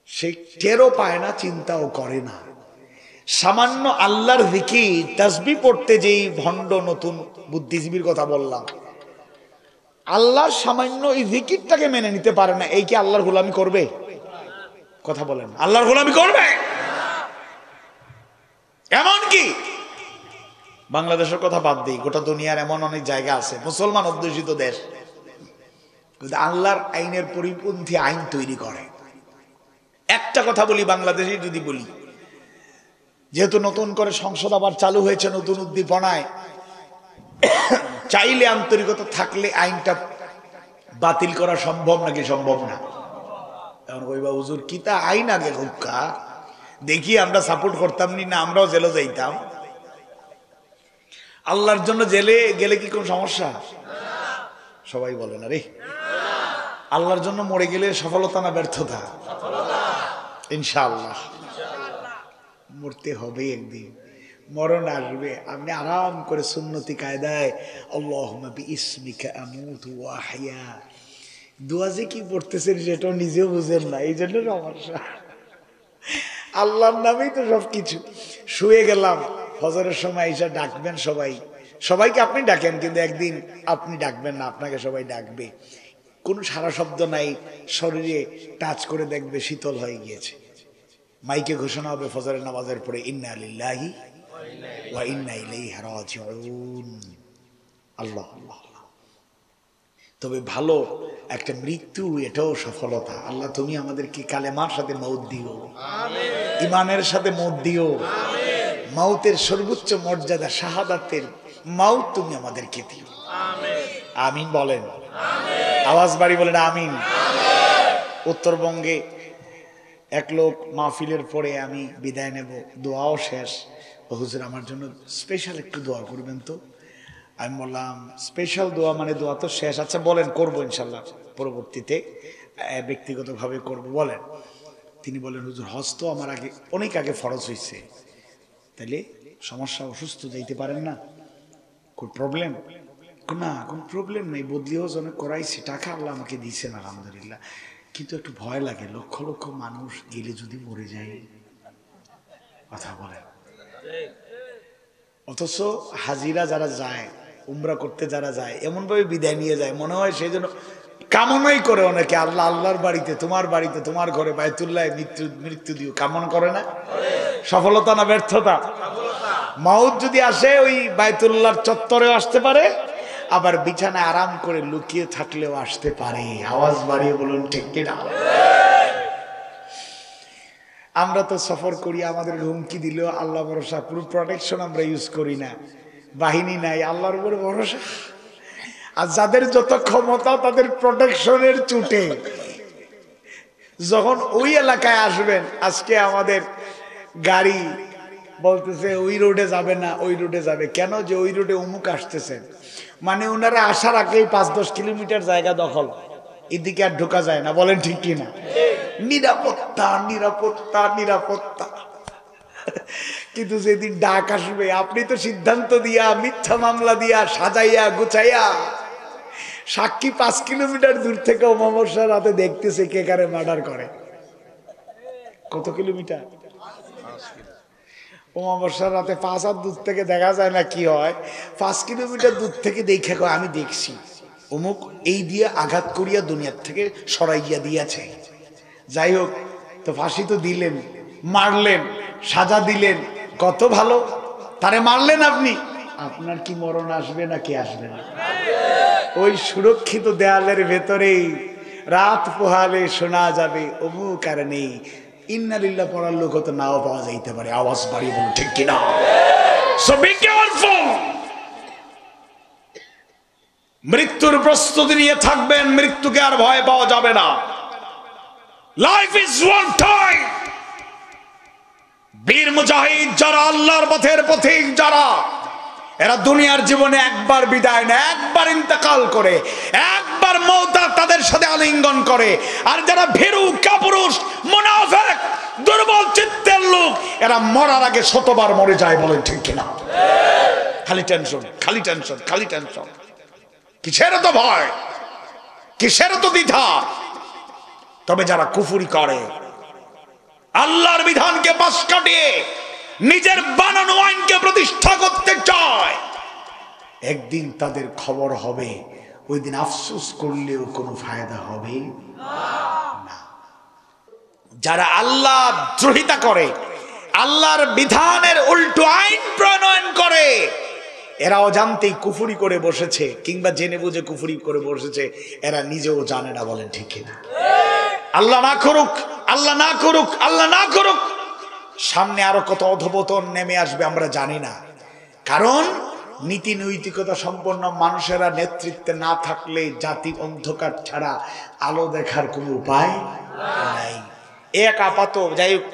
সে টেরও পায় না, চিন্তাও করে না। সামান্য আল্লাহর জিকির তাসবিহ পড়তে যেই ভণ্ড নতুন বুদ্ধিজীবীর কথা বললাম, আল্লাহর সামান্য এই জিকিরটাকে মেনে নিতে পারে না, এই কি আল্লাহর গোলামি করবে? কথা বলেন, আল্লাহর গোলামি করবে? এমন কি বাংলাদেশের কথা বাদ দিই, গোটা দুনিয়ার এমন অনেক জায়গা আছে মুসলমান অধ্যুষিত দেশ, আল্লাহর আইনের পরিপন্থী আইন তৈরি করে। একটা কথা বলি, বাংলাদেশে যদি বলি, যেহেতু নতুন করে সংসদ আবার চালু হয়েছে, নতুন উদ্দীপনায়, চাইলে আন্তরিকতা থাকলে আইনটা বাতিল করা সম্ভব নাকি সম্ভব না? এখন কইবা হুজুর কি তা আইন আগে হুক্কা দেখি, আমরা সাপোর্ট করতাম নি না, আমরাও জেলে যাইতাম। আল্লাহর জন্য জেলে গেলে কি কোন সমস্যা? সবাই বলে না রে। আল্লাহর জন্য মরে গেলে সফলতা না ব্যর্থতা? ইনশাআল্লাহ মরতে হবে, একদিন মরণ আসবে। আপনি আরাম করে সুন্নতি কায়দায় আল্লাহুম্মা বিইসমিকা আমুতু ওয়া আহইয়া দোয়া যে কি পড়তেছেন সেটাও নিজেও বুঝেন না, এই জন্য সমস্যা। আল্লাহর নামেই তো সবকিছু। শুয়ে গেলাম, ফজরের সময় এসে ডাকবেন সবাই, সবাইকে আপনি ডাকেন, কিন্তু একদিন আপনি ডাকবেন না, আপনাকে সবাই ডাকবে। কোনো সারা শব্দ নাই, শরীরে টাচ করে দেখবে শীতল হয়ে গিয়েছে। মাইকে ঘোষণা হবে ফজরের নামাজের পরে, ইন্না লিল্লাহি ওয়া ইন্না ইলাইহি রাজিউন। আল্লাহ আল্লাহ। তবে ভালো একটা মৃত্যু, এটাও সফলতা। আল্লাহ তুমি আমাদেরকে কালেমার সাথে মউত দিও, ইমানের সাথে মউত দিও, মাউতের সর্বোচ্চ মর্যাদা শাহাদাতের মাউত তুমি আমাদেরকে দিও। আমিন বলেন, আওয়াজ বাড়ি বলেন আমিন। উত্তরবঙ্গে এক লোক মাহফিলের পরে আমি বিদায় নেব, দোয়াও শেষ, হুজুর আমার জন্য স্পেশাল একটু দোয়া করবেন তো। আমি বললাম স্পেশাল দোয়া মানে দোয়া তো শেষ, আচ্ছা বলেন, করবো ইনশাল্লাহ, পরবর্তীতে ব্যক্তিগতভাবে করব, বলেন। তিনি বলেন হুজুর হজ তো আমার আগে অনেক আগে ফরজ হয়েছে, তাইলে সমস্যা, অসুস্থ যাইতে পারেন না, কোন প্রবলেম? না কোন প্রবলেম নেই, বদলি হজ অনেক করাইছি, টাকা আল্লাহ আমাকে দিয়েছেন আলহামদুলিল্লাহ, কিন্তু একটু ভয় লাগে, লক্ষ লক্ষ মানুষ গেলে যদি মরে যায়। কথা বলেন। অথচ হাজিরা যারা যায়, উমরা করতে যারা যায়, এমন ভাবে বিদায় নিয়ে যায়, মনে হয় সেই জন্য কামনাই করে অনেকে, আল্লাহ আল্লাহর বাড়িতে, তোমার ঘরে বায়তুল্লাহ মৃত্যু দিও, কামনা করে না? সফলতা না ব্যর্থতা? মাউত যদি আসে ওই বায়তুল্লাহর চত্বরেও আসতে পারে, আবার বিছানায় আরাম করে লুকিয়ে থাকলেও আসতে পারে। আওয়াজ বাড়িয়ে বলুন ঠিক কিনা? আমরা তো সফর করি, আমাদের হুমকি দিলেও আল্লাহ ভরসা, পুরো প্রোটেকশন আমরা ইউজ করি না, বাহিনী নাই, আল্লাহর উপরে ভরসা। আর যাদের যত ক্ষমতা তাদের প্রোটেকশনের চুটে যখন ওই এলাকায় আসবেন, আজকে আমাদের গাড়ি বলতেছে ওই রোডে যাবে না, ওই রোডে যাবে কেন, যে ওই রোডে অমুক আসতেছেন, মানে ওনারা আসার আগেই 5-10 কিলোমিটার জায়গা দখল, এদিকে আর ঢোকা যায় না। বলেন ঠিক কিনা? নিরাপত্তা নিরাপত্তা নিরাপত্তা। কিন্তু যেদিন ডাক আসবে, আপনি তো সিদ্ধান্ত দিয়া, মিথ্যা মামলা দিয়া, সাজাইয়া গুছাইয়া, সাক্ষী 5 কিলোমিটার দূর থেকে অমাবস্যার রাতে দেখতেছে কে কারে মার্ডার করে। কত কিলোমিটার? অমাবস্যার রাতে 5 হাত দূর থেকে দেখা যায় না কি হয়, 5 কিলোমিটার দূর থেকে দেখে আমি দেখছি অমুক এই দিয়ে আঘাত করিয়া দুনিয়ার থেকে সরাইয়া দিয়েছে। যাই হোক, তো ফাঁসি তো দিলেন, মারলেন, সাজা দিলেন, কত ভালো। তারে মারলেন আপনি, আপনার কি মরণ আসবে নাকি আসবে না? ওই সুরক্ষিত দেয়ালের ভেতরেই রাত পোহালে শোনা যাবে অমুক আর নেই, ইন্নালিল্লাহ পড়ার লোক তো নাও পাওয়া যাইতে পারে। আওয়াজ বাড়িয়ে বলুন ঠিক কিনা? So be careful. মৃত্যুর প্রস্তুতি নিয়ে থাকবেন, মৃত্যুকে আর ভয় পাওয়া যাবে না। Life is one time. বীর মুজাহিদ যারা, আল্লাহর পথের পথিক যারা, এরা দুনিয়ার জীবনে একবার বিদায় নেয়, একবার ইন্তেকাল করে, একবার মওত তাদের সাথে আলিঙ্গন করে। আর যারা ভীরু, কাপুরুষ, মুনাফিক, দুর্বল চিত্তের লোক, এরা মরার আগে 100 বার মরে যায়। বলেন ঠিক কিনা? খালি টেনশন, খালি টেনশন, খালি টেনশন। কিসের তো ভয়, কিসের তো দ্বিধা? তবে যারা কুফরি করে, আল্লাহর বিধানকে পাশ কাটিয়ে নিজের বানানো আইনকে প্রতিষ্ঠা করতে চায়, একদিন তাদের খবর হবে, ওই দিন আফসোস করলেও কোনো ফায়দা হবে না। যারা আল্লাহ দ্রোহিতা করে, আল্লাহর বিধানের উল্টো আইন প্রণয়ন করে, এরা অজান্তেই কুফরি করে বসেছে, কিংবা জেনে বুঝে কুফরি করে বসেছে, এরা নিজেও জানে না। বলেন ঠিক কিনা? আল্লাহ না করুক, আল্লাহ না করুক, আল্লাহ না করুক, সামনে আরো কত অধপতন নেমে আসবে আমরা জানি না। কারণ নীতি নৈতিকতা সম্পন্ন মানুষেরা নেতৃত্বে না থাকলে জাতি অন্ধকার ছাড়া আলো দেখার কোনো উপায় নাই। এক আপা তো যাই হোক,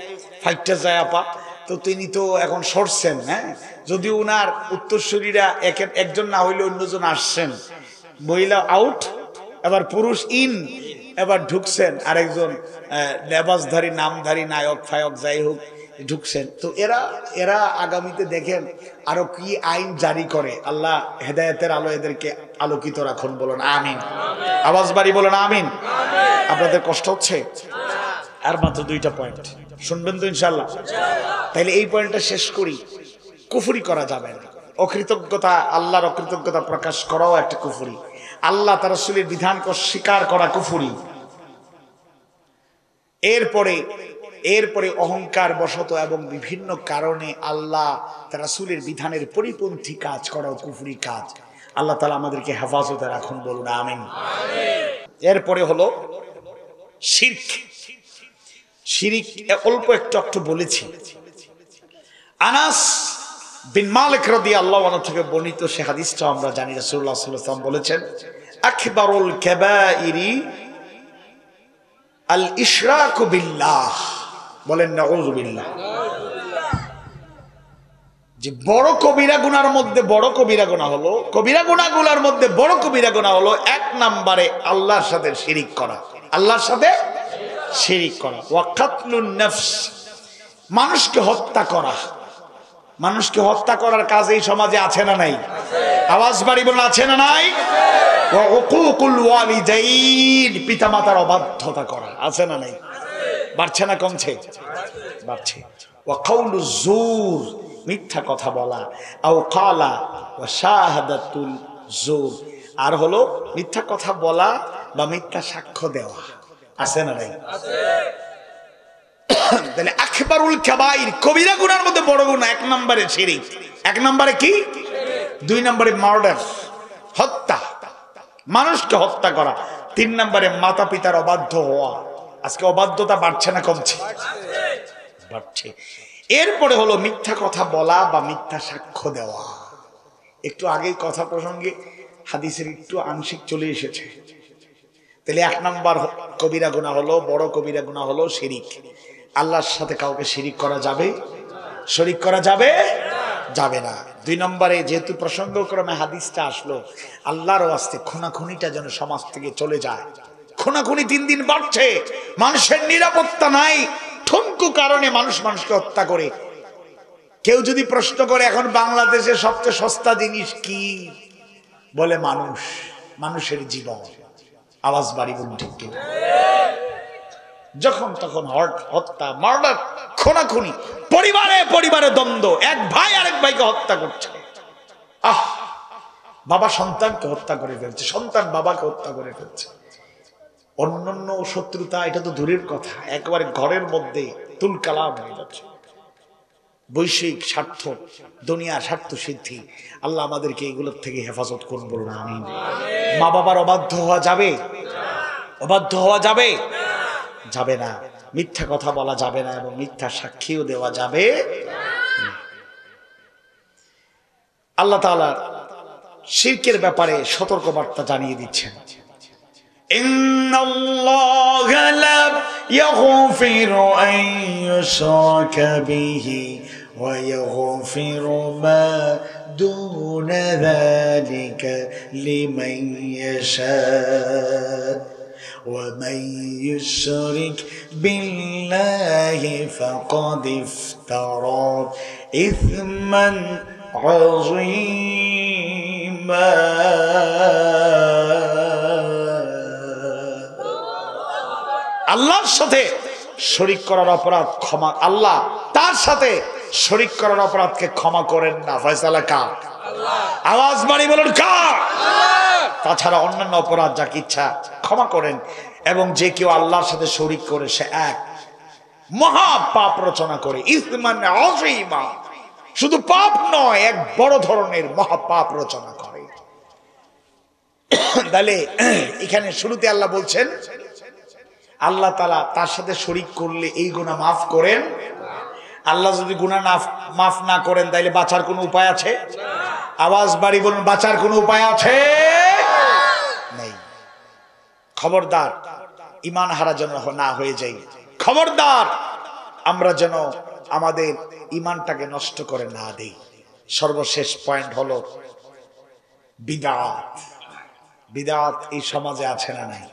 ফাইটটা যায় আপা, তো তিনি তো এখন সরছেন। হ্যাঁ, যদি উনার উত্তরসূরিরা একজন না হইলে অন্যজন আসছেন, মহিলা আউট, এবার পুরুষ ইন, এবার ঢুকছেন আরেকজন লেবাসধারী, নামধারী, নায়ক ফায়ক যাই হোক, ঢুকছেন। তো এরা আগামীতে দেখেন আরো কি আইন জারি করে। আল্লাহ হেদায়েতের আলো এদেরকে আলোকিত রাখুন। বলুন আমিন। আওয়াজ বাড়ি বলুন আমিন। আপনাদের কষ্ট হচ্ছে? আর মাত্র 2টা পয়েন্ট শুনবেন তো ইনশাআল্লাহ? তাইলে এই পয়েন্টটা শেষ করি। কুফরি করা যাবে না। অকৃতজ্ঞতা, আল্লাহর অকৃতজ্ঞতা প্রকাশ করাও একটা কুফরি। আল্লাহ তার রাসূলের বিধানকে স্বীকার করা কুফরি। এরপরে অহংকার বশত এবং বিভিন্ন কারণে আল্লাহ তার রাসূলের বিধানের পরিপন্থী কাজ করাও কুফরি কাজ। আল্লাহ তাআলা আমাদেরকে হেফাজতে রাখুন। বলুন আমিন। এরপরে হলো শিরক। শিরক অল্প একটু বলেছি। আনাস বিন মালিক রাদিয়াল্লাহু আনহু থেকে বর্ণিত সে হাদিসটা আমরা জানি। রাসূলুল্লাহ সাল্লাল্লাহু আলাইহি ওয়াসাল্লাম বলেছেন, আকবারুল কাবাইরি আল ইশরাকু বিল্লাহ। বলেন নাউযুবিল্লাহ। যে বড় কবিরা গুনার মধ্যে বড় কবিরা গুনাহ হলো, কবিরা গুনাহগুলোর মধ্যে বড় কবিরা গুনাহ হলো 1 নম্বরে আল্লাহর সাথে শিরিক করা। আল্লাহর সাথে শিরিক করা। ওয়া কাতলুন নাফস, মানুষকে হত্যা করা। মানুষকে হত্যা করার কাজ এই সমাজে আছে না নাই? আওয়াজ বাড়ি বলুন আছে না নাই? ওয়া উকুকুল ওয়ালিদাইন, পিতামাতার অবাধ্যতা করা আছে না নাই? বাড়ছে না কমছে? বাড়ছে। ওয়া কাউলুজ জুর, মিথ্যা কথা বলা। আও কালা ওয়া শাহাদাতুল জুর, আর হলো মিথ্যা কথা বলা বা মিথ্যা সাক্ষ্য দেওয়া আছে না নাই? আছে। তাহলে আকবারুল কাবাইর, কবিরা গুনার মধ্যে বড় গুনাহ 1 নম্বরে শিরক। 1 নম্বরে কি? 2 নম্বরে মার্ডার, হত্যা, মানুষকে হত্যা করা। 3 নম্বরে মাতা পিতার অবাধ্য হওয়া। আজকে অবাধ্যতা বাড়ছে না কমছে? বাড়ছে। এরপরে হলো মিথ্যা কথা বলা বা মিথ্যা সাক্ষ্য দেওয়া। একটু আগেই কথা প্রসঙ্গে হাদিসের একটু আংশিক চলে এসেছে। তাহলে 1 নম্বর কবিরা গুনাহ হলো, বড় কবিরা গুনাহ হলো শিরিক। আল্লাহর সাথে কাউকে শিরিক করা যাবে? শরীক করা যাবে? যাবে না। 2 নম্বরে যেহেতু প্রসঙ্গক্রমে হাদিসটা আসলো, আল্লাহর ওয়াস্তে খুনাখুনিটা যেন সমাজ থেকে চলে যায়। খুনাখুনি দিন দিন বাড়ছে, মানুষের নিরাপত্তা নাই, ঠুনকু কারণে মানুষ মানুষকে হত্যা করে। কেউ যদি প্রশ্ন করে এখন বাংলাদেশে সবচেয়ে সস্তা জিনিস কি, বলে মানুষ, মানুষের জীবন। আওয়াজ বাড়ি বলুন ঠিক কিনা? যখন তখন হত্যা, মার্ডার, খুনাখুনি, পরিবারে পরিবারে দ্বন্দ্ব, এক ভাই আরেক ভাইকে হত্যা করছে। বাবা সন্তানকে হত্যা করে ফেলছে, সন্তান বাবাকে হত্যা করে ফেলছে। অন্যান্য শত্রুতা এটা তো দূরের কথা, একেবারে ঘরের মধ্যে তুলকালাম হয়ে যাচ্ছে। বৈশ্বিক স্বার্থ, দুনিয়ার স্বার্থ সিদ্ধি। আল্লাহ আমাদেরকে এগুলোর থেকে হেফাজত করুন, বলুন আমিন। মা বাবার অবাধ্য হওয়া যাবে? অবাধ্য হওয়া যাবে? যাবে না। মিথ্যা কথা বলা যাবে না এবং মিথ্যা সাক্ষীও দেওয়া যাবে না। আল্লাহ তাআলা শিরকের ব্যাপারে সতর্কবার্তা জানিয়ে দিচ্ছেন। ইন্নাল্লাহা লা ইয়াগফিরু আন ইউশরাকা বিহি ওয়া ইয়াগফিরু মা দুনা যালিকা লিমান ইয়াশা ومن يشرك بالله فقد افترى إثما عظيما আল্লাহর সাথে শরীক করার অপরাধ ক্ষমা, আল্লাহ তার সাথে শরীক করার অপরাধকে ক্ষমা করেন না। ফয়সালা কার? আল্লাহ। আওয়াজ বাড়ি বলুন কার? আল্লাহ। তাছাড়া অন্যান্য অপরাধ যাকে ইচ্ছা ক্ষমা করেন, এবং যে কেউ আল্লাহর সাথে শরীক করে সে এক মহা পাপ রচনা করে। ইসমান আযীমা, শুধু পাপ নয়, এক বড় ধরনের মহা পাপ রচনা করে। তাহলে এখানে শুরুতে আল্লাহ বলছেন আল্লাহ তাআলা তার সাথে শরীক করলে এই গুনাহ মাফ করেন। আল্লাহ যদি গুনাহ মাফ না করেন তাইলে বাঁচার কোনো উপায় আছে? আওয়াজ বাড়ি বলুন, বাঁচার কোনো উপায় আছে? নেই। খবরদার ঈমান হারা যেন না হয়ে যাই। খবরদার আমরা যেন আমাদের ঈমানটাকে নষ্ট করে না দেই। সর্বশেষ পয়েন্ট হলো বিদআত। বিদআত এই সমাজে আছে না নাই?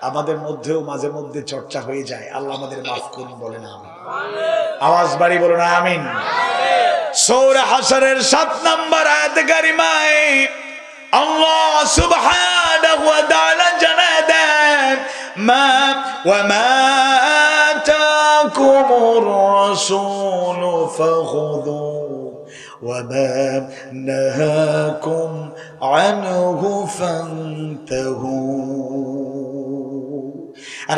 আমাদের মধ্যেও মাঝে মধ্যে চর্চা হয়ে যায়। আল্লাহ আমাদের মাফ করুন, বলেন আমিন। আওয়াজ বাড়ি বলুন আমিন। সূরা হাশরের 7 নম্বর আয়াত কারিমায় আল্লাহ সুবহানাহু ওয়া তাআলা জানালেন মা ওয়া মা আতাকুমুর রাসূলু ফাখুযু ওয়া মা নাহাকুম আনহু ফান্তাহু।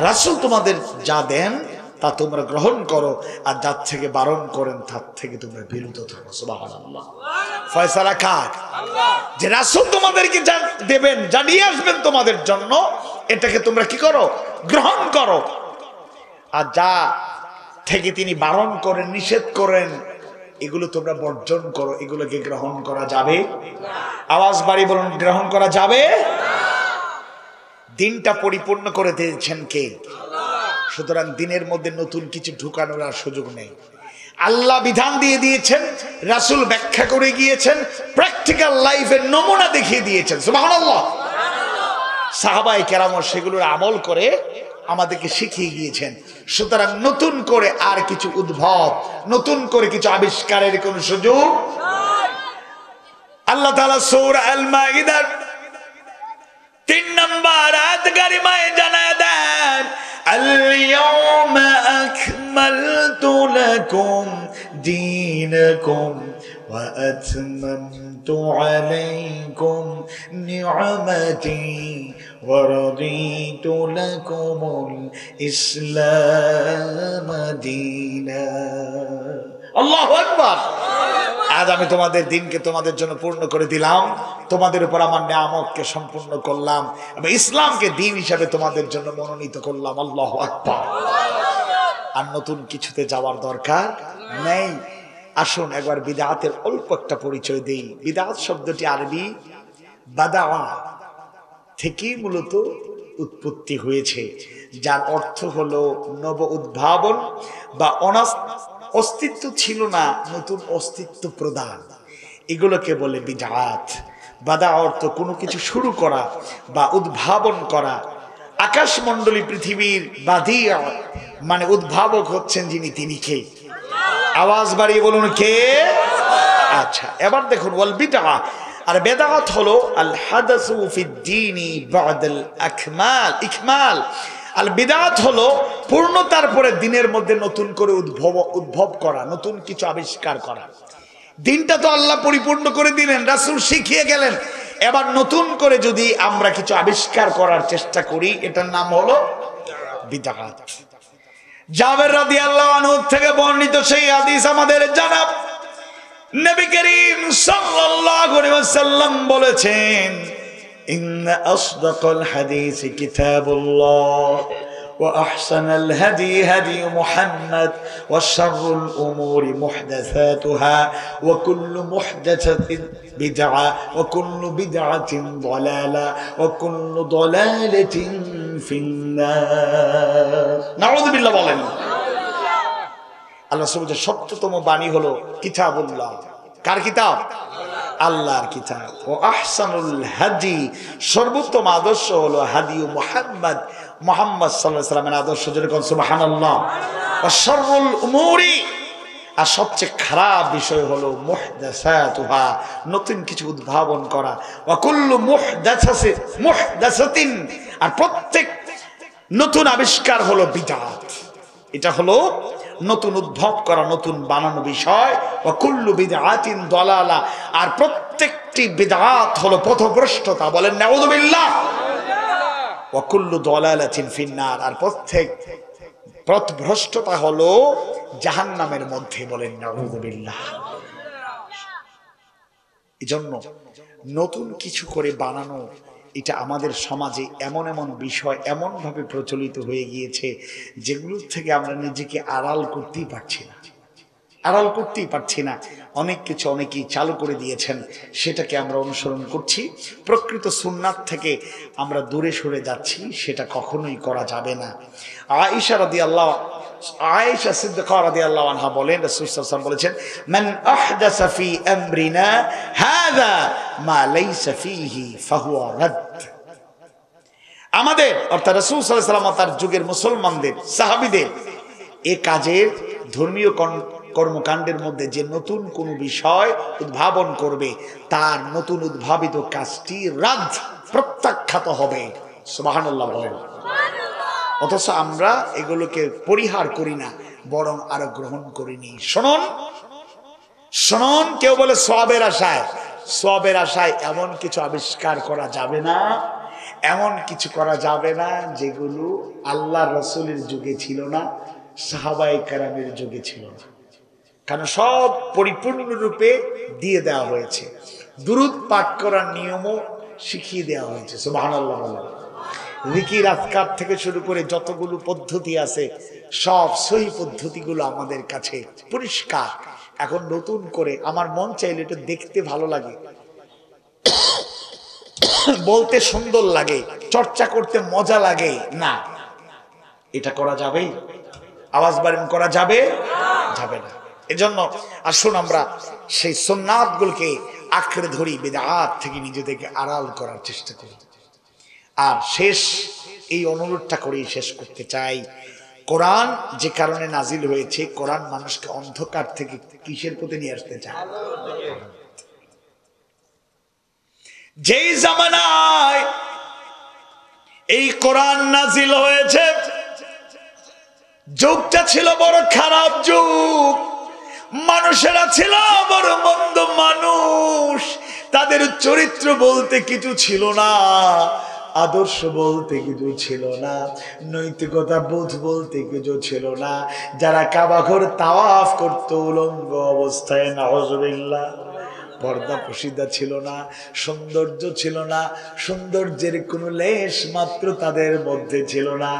রাসূল তোমাদের যা দেন তা তোমরা গ্রহণ করো, আর যার থেকে বারণ করেন তার থেকে তোমরা বিরত থাকো। সুবহানাল্লাহ। ফয়সালা কার? আল্লাহ। যে রাসূল তোমাদেরকে যা দেবেন, যা নিয়ে আসবেন তোমাদের জন্য, এটাকে তোমরা কি করো? গ্রহণ করো। আর যা থেকে তিনি বারণ করেন, নিষেধ করেন, এগুলো তোমরা বর্জন করো। এগুলোকে গ্রহণ করা যাবে না। আওয়াজ বাড়ি বলুন, গ্রহণ করা যাবে না। দিনটা পরিপূর্ণ করে দিয়েছেন কে? সুতরাং দিনের মধ্যে নতুন কিছু ঢুকানোর আর সুযোগ নেই। আল্লাহ বিধান দিয়ে দিয়েছেন, রাসূল ব্যাখ্যা করে গিয়েছেন, প্র্যাকটিক্যাল লাইফের নমুনা দেখিয়ে দিয়েছেন। সুবহানাল্লাহ। সাহাবায়ে কেরাম সেগুলোর আমল করে আমাদেরকে শিখিয়ে গিয়েছেন। সুতরাং নতুন করে আর কিছু উদ্ভব, নতুন করে কিছু আবিষ্কারের কোনো সুযোগ নাই। আল্লাহ তাআলা সূরা আল মাইদার 3 নম্বর আয়াত কারিমায় জানায় দেন اليوم أكملت لكم دينكم وأتممت عليكم نعمتي ورضيت لكم الإسلام دينا الله أكبر। আজ আমি তোমাদের দিনকে তোমাদের জন্য পূর্ণ করে দিলাম, তোমাদের উপর আমার নিয়ামতকে সম্পূর্ণ করলাম এবং ইসলামকে দিন হিসাবে তোমাদের জন্য মনোনীত করলাম। আল্লাহু আকবার। আর নতুন কিছুতে যাওয়ার দরকার নেই। আসুন একবার বিদআতের অল্প একটা পরিচয় দেই। বিদআত শব্দটি আরবি বাদা থেকে মূলত উৎপত্তি হয়েছে, যার অর্থ হলো নব উদ্ভাবন বা অস্তিত্ব ছিল না নতুন অস্তিত্ব প্রদান, এগুলোকে বলে বিদআত। বাদা অর্থ কোনো কিছু শুরু করা বা উদ্ভাবন করা। আকাশমণ্ডলী পৃথিবীর বাদিয়া মানে উদ্ভাবক হচ্ছেন যিনি, তিনি কে? আওয়াজ বাড়িয়ে বলুন কে? আচ্ছা, এবার দেখুন ওয়াল বিদআ আর বিদআত হলো আল হাদাসু ফিদ-দীনি বা'দাল ইকমাল। আল বিদআত হলো পূর্ণতার পরে দিনের মধ্যে নতুন করে উদ্ভব করা, নতুন কিছু আবিষ্কার করা। দিনটা তো আল্লাহ পরিপূর্ণ করে দিলেন, রাসূল শিখিয়ে গেলেন, এবার নতুন করে যদি আমরা কিছু আবিষ্কার করার চেষ্টা করি, এটার নাম হলো বিদআত। জাবের রাদিয়াল্লাহু আনহু থেকে বর্ণিত সেই হাদিস আমাদের জানা, নবী করিম সাল্লাল্লাহু আলাইহি ওয়াসাল্লাম বলেছেন, ইন্না আসদাকাল হাদিসি কিতাবুল্লাহ ওয়া আহসানাল হাদি হাদি মুহাম্মদ ওয়া শাররুল উমুরি মুহদাসাতুহা ওয়া কুল্লু মুহদাসাতিন বিদআ ওয়া কুল্লু বিদআতিন দালালা ওয়া কুল্লু দালালাতিন ফিন্নার। নাউযুবিল্লাহ বলেন। আল্লাহ সুবহানাহু সত্যতম বাণী হলো কিতাবুল্লাহ। কার কিতাব? আল্লাহর কিতাব। ও আহসানুল হাদি, সর্বোত্তম আদর্শ হলো হাদি মুহাম্মদ, মুহাম্মদ সাল্লাল্লাহু আলাইহি ওয়াসাল্লামের আদর্শ। যেরকম সুবহানাল্লাহ। ওয়া শাররুল উমুরি, আর সবচেয়ে খারাপ বিষয় হলো মুহদাসাতুহা, নতুন কিছু উদ্ভাবন করা। ওয়া কুল্লু মুহদাসাতিন, আর প্রত্যেক নতুন আবিষ্কার হলো বিদআত। এটা হলো নতুন উদ্ভব করা, নতুন বানানো বিষয়। ওয়া কুল্লু বিদআতিন দালালা, আর প্রত্যেকটি বিদআত হলো পথভ্রষ্টতা। বলেন নাউযুবিল্লাহ। ওয়া কুল্লু দালালাতিন ফিন্নার, আর প্রত্যেক পথভ্রষ্টতা হলো জাহান্নামের মধ্যে। বলেন নাউযুবিল্লাহ। এজন্য নতুন কিছু করে বানানো, এটা আমাদের সমাজে এমন এমন বিষয় এমনভাবে প্রচলিত হয়ে গিয়েছে, যেগুলোর থেকে আমরা নিজেকে আড়াল করতেই পারছি না। অনেক কিছু অনেকেই চালু করে দিয়েছেন, সেটাকে আমরা অনুসরণ করছি। প্রকৃত সুন্নাত থেকে আমরা দূরে সরে যাচ্ছি, সেটা কখনোই করা যাবে না। আয়েশা সিদ্দিকা রাদিয়াল্লাহু আনহা বলেন, রাসূল সাল্লাল্লাহু আলাইহি ওয়াসাল্লাম বলেছেন, মান আহদাসা ফি আমরিনা হাযা মা লাইসা ফীহি ফাহুয়া রাদ। আমাদের অর্থাৎ রাসূল সাল্লাল্লাহু আলাইহি ওয়াসাল্লাম তার যুগের মুসলমানদের, সাহাবীদের এ কাজের, ধর্মীয় কর্মকাণ্ডের মধ্যে যে নতুন কোন বিষয় উদ্ভাবন করবে, তার নতুন উদ্ভাবিত কাজটি রাদ, প্রত্যাখ্যাত হবে। সুবহানাল্লাহ বলেন। অথচ আমরা এগুলোকে পরিহার করি না, বরং আরো গ্রহণ করিনি। শুনুন, কেউ বলে সওয়াবের আশায় এমন কিছু আবিষ্কার করা যাবে না, এমন কিছু করা যাবে না যেগুলো আল্লাহর রাসূলের যুগে ছিল না, সাহাবায়ে কেরামের যুগে ছিল না। কারণ সব পরিপূর্ণরূপে দিয়ে দেওয়া হয়েছে। দুরূদ পাঠ করার নিয়মও শিখিয়ে দেওয়া হয়েছে। সুবহানাল্লাহ। জিকির আজকার থেকে শুরু করে যতগুলো পদ্ধতি আছে, সব সহি পদ্ধতিগুলো আমাদের কাছে পরিষ্কার। এখন নতুন করে আমার মন চাইলে এটা দেখতে ভালো লাগে, বলতে সুন্দর লাগে, চর্চা করতে মজা লাগে না, এটা করা যাবে? আওয়াজ বাড়ান, করা যাবে? যাবে না। এজন্য আসুন আমরা সেই সুন্নাতগুলোকে আঁকড়ে ধরি, বিদআত থেকে নিজেদেরকে আড়াল করার চেষ্টা করি। আর এই অনুরোধটা করেই শেষ করতে চাই। কোরআন যে কারণে নাজিল হয়েছে, কোরআন মানুষকে অন্ধকার থেকে কিসের প্রতি নিয়ে আসতে চায়? যেই জামানায় এই কোরআন নাজিল হয়েছে, যুগটা ছিল বড় খারাপ যুগ। মানুষেরা ছিল বড় মন্দ মানুষ, তাদের চরিত্র বলতে কিছু ছিল না, আদর্শ বলতে কিছু ছিল না, নৈতিকতা বোধ বলতে কিছু ছিল না। যারা কাবা ঘর তাওয়াফ করত উলঙ্গ অবস্থায়, নাউযুবিল্লাহ, পর্দা পশিদা ছিল না, সৌন্দর্য ছিল না, সৌন্দর্যের কোনো লেশ মাত্র তাদের মধ্যে ছিল না।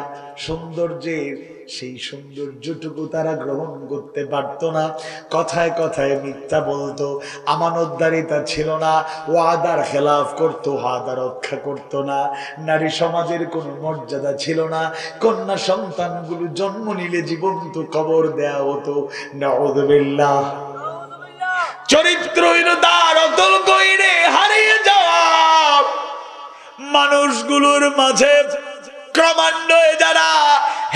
সৌন্দর্যের সেই সৌন্দর্যটুকু তারা গ্রহণ করতে পারত না। কথায় কথায় মিথ্যা বলতো, আমানতদারিতা ছিল না, ওয়াদার খেলাফ করতো, ওয়াদা রক্ষা করতো না। নারী সমাজের কোনো মর্যাদা ছিল না। কন্যা সন্তানগুলো জন্ম নিলে জীবন্ত কবর দেয়া হতো। নাউযুবিল্লাহ। চরিত্রহীনতার অতল গহীরে হারিয়ে যাওয়া মানুষগুলোর মাঝে ক্রমান্বয়ে যারা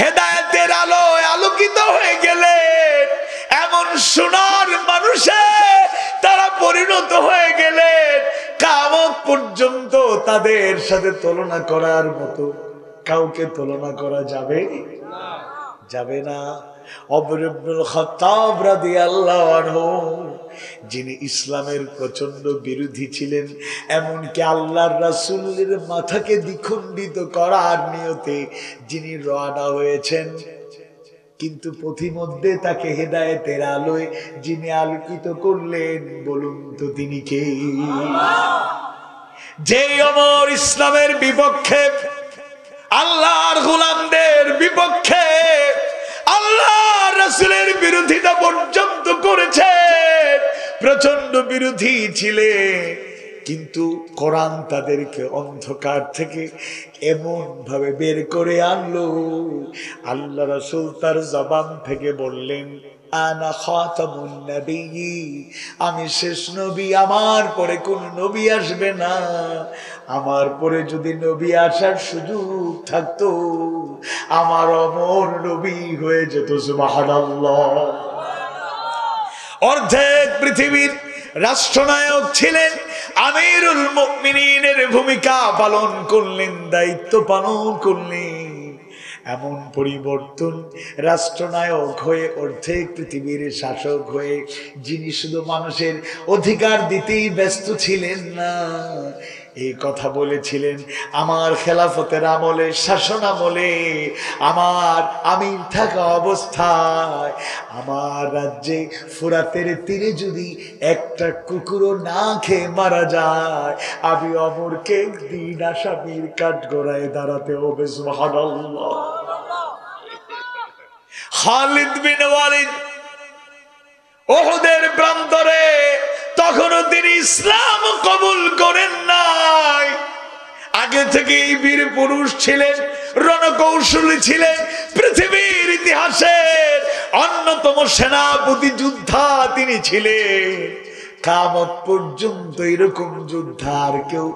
হেদায়েতের আলোয় আলোকিত হয়ে গেলেন, এমন সোনার মানুষে তারা পরিণত হয়ে গেলেন, কিয়ামত পর্যন্ত তাদের সাথে তুলনা করার মতো কাউকে তুলনা করা যাবে যাবে না। ওমর ইবনুল খাত্তাব রাদিয়াল্লাহু আনহু, যিনি ইসলামের প্রচন্ড বিরোধী ছিলেন, এমনকি আল্লাহর রাসূলের মাথাকে দ্বিখণ্ডিত করার নিয়তে যিনি রওনা হয়েছেন, কিন্তু পথিমধ্যে তাকে হেদায়েতের আলোয় যিনি আলোকিত করলেন, বলুন তো তিনি কে? যে ওমর ইসলামের বিপক্ষে, আল্লাহর গোলামদের বিপক্ষে, আল্লাহর রাসূলের বিরোধিতা পর্যন্ত করেছেন, প্রচন্ড বিরোধী ছিলেন, কিন্তু কোরআন তাদেরকে অন্ধকার থেকে এমন ভাবে বের করে আনলো, আল্লাহ রাসূল তার জবান থেকে বললেন, আনা খাতামুন নবিয়্যিন, আমি শেষ নবী, আমার পরে কোন নবী আসবে না। আমার পরে যদি নবী আসার সুযোগ থাকতো, আমার ওমর নবী হয়ে যেত। সুবহানাল্লাহ। অর্ধেক পৃথিবীর রাষ্ট্রনায়ক ছিলেন, আমিরুল মুমিনিনের ভূমিকা পালন করলেন, দায়িত্ব পালন করলেন। এমন পরিবর্তন, রাষ্ট্রনায়ক হয়ে অর্ধেক পৃথিবীর শাসক হয়ে যিনি শুধু মানুষের অধিকার দিতেই ব্যস্ত ছিলেন না, এই কথা বলেছিলেন, আমার খেলাফতের আমলে, শাসন আমলে, আমার আমির থাকা অবস্থায় আমার রাজ্যে ফুরাতের তীরে যদি একটা কুকুরও না খেয়ে মারা যায়, আমি ওমরকে একদিন আসামির কাঠগড়ায় দাঁড়াতে হবে। সুবহানাল্লাহ। খালিদ বিন ওয়ালিদ উহুদের প্রান্তরে, তখনও তিনি ইসলাম কবুল করেন নাই। আগে থেকেই বীর পুরুষ ছিলেন, রণকৌশলী ছিলেন, পৃথিবীর ইতিহাসের অন্যতম সেনাপতি যোদ্ধা তিনি ছিলেন। কিয়ামত পর্যন্ত এরকম যোদ্ধা আর কেউ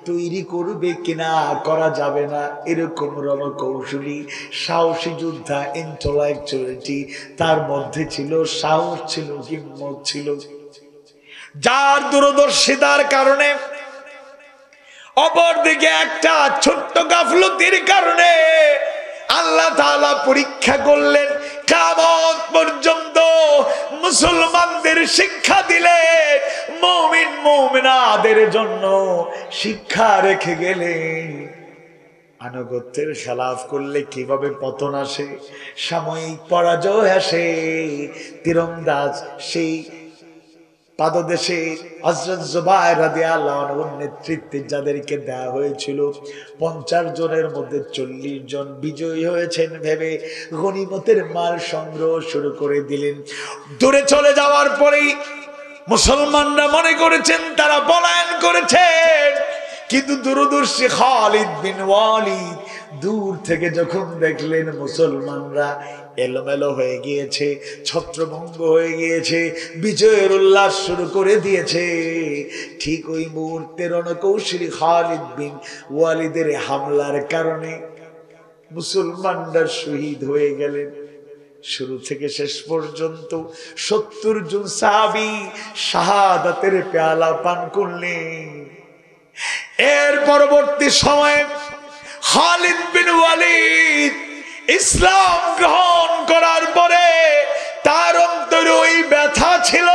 তৈরি করবে কিনা, করা যাবে না, এরকম রণকৌশলী সাহসী যোদ্ধা, ইন্টেলেকচুয়ালিটি তার মধ্যে ছিল, সাহস ছিল, হিম্মত ছিল, যার দূরদর্শিতার কারণে, অপরদিকে একটা ছোট্ট গাফলতির কারণে আল্লাহ তাআলা পরীক্ষা করলেন। কিয়ামত পর্যন্ত মুসলমানদের শিক্ষা দিলেন, মুমিন মুমিনাদের জন্য শিক্ষা রেখে গেলেন। আনুগত্যের খেলাফ করলে কিভাবে পতন আসে, সাময়িক পরাজয় আসে। তীরন্দাজ সেই পাদদেশে হযরত জুবায়ের রাদিয়াল্লাহু আনহুর নেতৃত্বে যাদেরকে দেয়া হয়েছিল, 50 জনের মধ্যে 40 জন বিজয়ী হয়েছেন ভেবে গনিমতের মাল সংগ্রহ শুরু করে দিলেন। দূরে চলে যাওয়ার পরেই মুসলমানরা মনে করেছেন তারা পলায়ন করেছেন, কিন্তু দূরদর্শী খালিদ বিন ওয়ালিদ দূর থেকে যখন দেখলেন মুসলমানরা এলোমেলো হয়ে গিয়েছে, ছত্রভঙ্গ হয়ে গিয়েছে, বিজয়ের উল্লাস শুরু করে দিয়েছে, ঠিক ওই মুহূর্তে রণকৌশলী খালিদ বিন ওয়ালিদের হামলার কারণে মুসলমানরা শহীদ হয়ে গেলেন। শুরু থেকে শেষ পর্যন্ত 70 জন সাহাবী শাহাদাতের পেয়ালা পান করলেন। এর পরবর্তী সময়ে খালিদ বিন ওয়ালিদ ইসলাম গ্রহণ করার পরে তার অন্তরে ওই ব্যথা ছিল,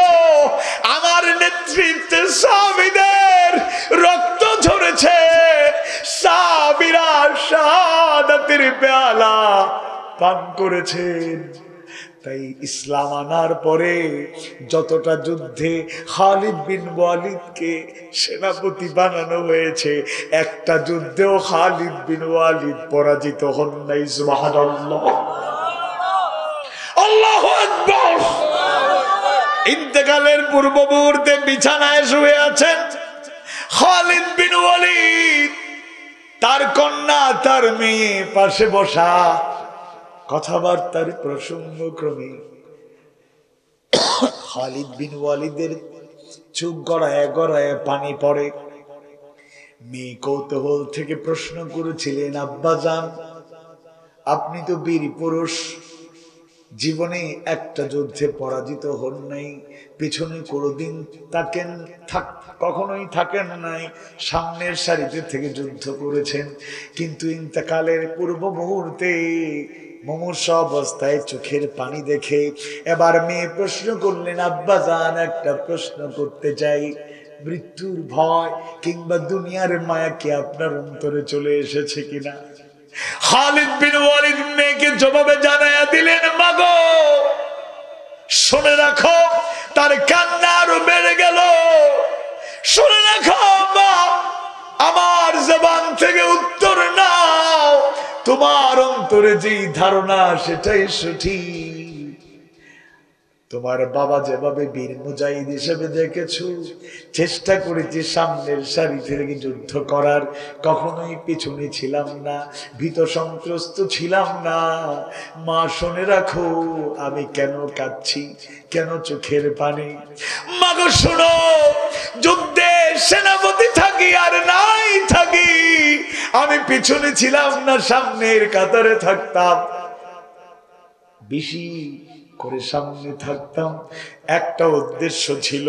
আমার নেতৃত্বে সাহাবীদের রক্ত ঝরেছে, সাহাবীরা শাহাদাতের পেয়ালা পান করেছেন। তাই ইসলাম আনার পরে যতটা যুদ্ধে খালিদ বিন ওয়ালিদকে সেনাপতি বানানো হয়েছে, একটা যুদ্ধেও খালিদ বিন ওয়ালিদ পরাজিত হন নাই। সুবহানাল্লাহ। আকবার। ইন্তেকালের পূর্ব মুহূর্তে বিছানায় শুয়ে আছেন খালিদ বিন ওয়ালিদ, তার কন্যা তার মেয়ে পাশে বসা, কথাবার্তার প্রসঙ্গ ক্রমে খালিদ বিন ওয়ালিদের চোখ গড়ায় গড়ায় পানি পড়ে। মেয়ে কৌতূহল থেকে প্রশ্ন করেছিলেন, আব্বাজান আপনি তো বীর পুরুষ, জীবনে একটা যুদ্ধে পরাজিত হন নাই, পিছনে কোনোদিন কখনোই থাকেন নাই, সামনের সারিতে থেকে যুদ্ধ করেছেন, কিন্তু ইন্তেকালের পূর্ব মুহূর্তে মুমূর্ষ অবস্থায় চোখের পানি দেখে এবার মেয়ে প্রশ্ন করলেন, আব্বাজান একটা প্রশ্ন করতে চাই, মৃত্যুর ভয় কিংবা দুনিয়ার মায়া কি আপনার অন্তরে চলে এসেছে কিনা? খালিদ বিন ওয়ালিদ মেয়েকে জবাবে জানায়া দিলেন, মাগো শুনে রাখো, তার কান্না আরো বেড়ে গেল, শুনে রাখো মা, আমার জবান থেকে উত্তর নাও, তোমার অন্তরে যে ধারণা সেটাই সঠিক। তোমার বাবা যেভাবে বীর মুজাহিদ হিসেবে দেখেছো, চেষ্টা করেছি সামনের সারি থেকে যুদ্ধ করার, কখনোই পিছনে ছিলাম না, ভীত সন্ত্রস্ত ছিলাম না। মা শুনে রাখো, আমি কেন কাঁদছি, কেন চোখের পানি? মাগো শোনো, যুদ্ধে সেনাপতি থাকি আর নাই থাকি, আমি পিছনে ছিলাম না, সামনের কাতারে থাকতাম, বেশি করে সামনে থাকতাম। একটা উদ্দেশ্য ছিল,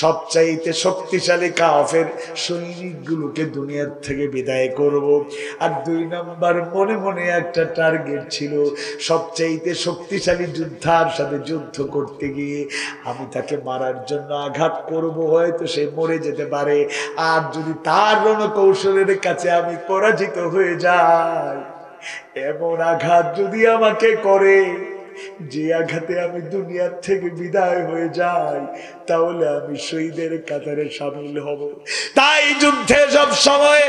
সবচাইতে শক্তিশালী কাফের সৈনিকগুলোকে দুনিয়ার থেকে বিদায় করব। আর 2 নাম্বার, মনে মনে একটা টার্গেট ছিল, সবচাইতে শক্তিশালী যোদ্ধার সাথে যুদ্ধ করতে গিয়ে আমি তাকে মারার জন্য আঘাত করব, হয়তো সে মরে যেতে পারে, আর যদি তার রণকৌশলের কাছে আমি পরাজিত হয়ে যাই, এমন আঘাত যদি আমাকে করে যে আঘাতে আমি দুনিয়ার থেকে বিদায় হয়ে যাই, তাহলে আমি শহীদের কাতারে সামিল হব। তাই যুদ্ধে সব সময়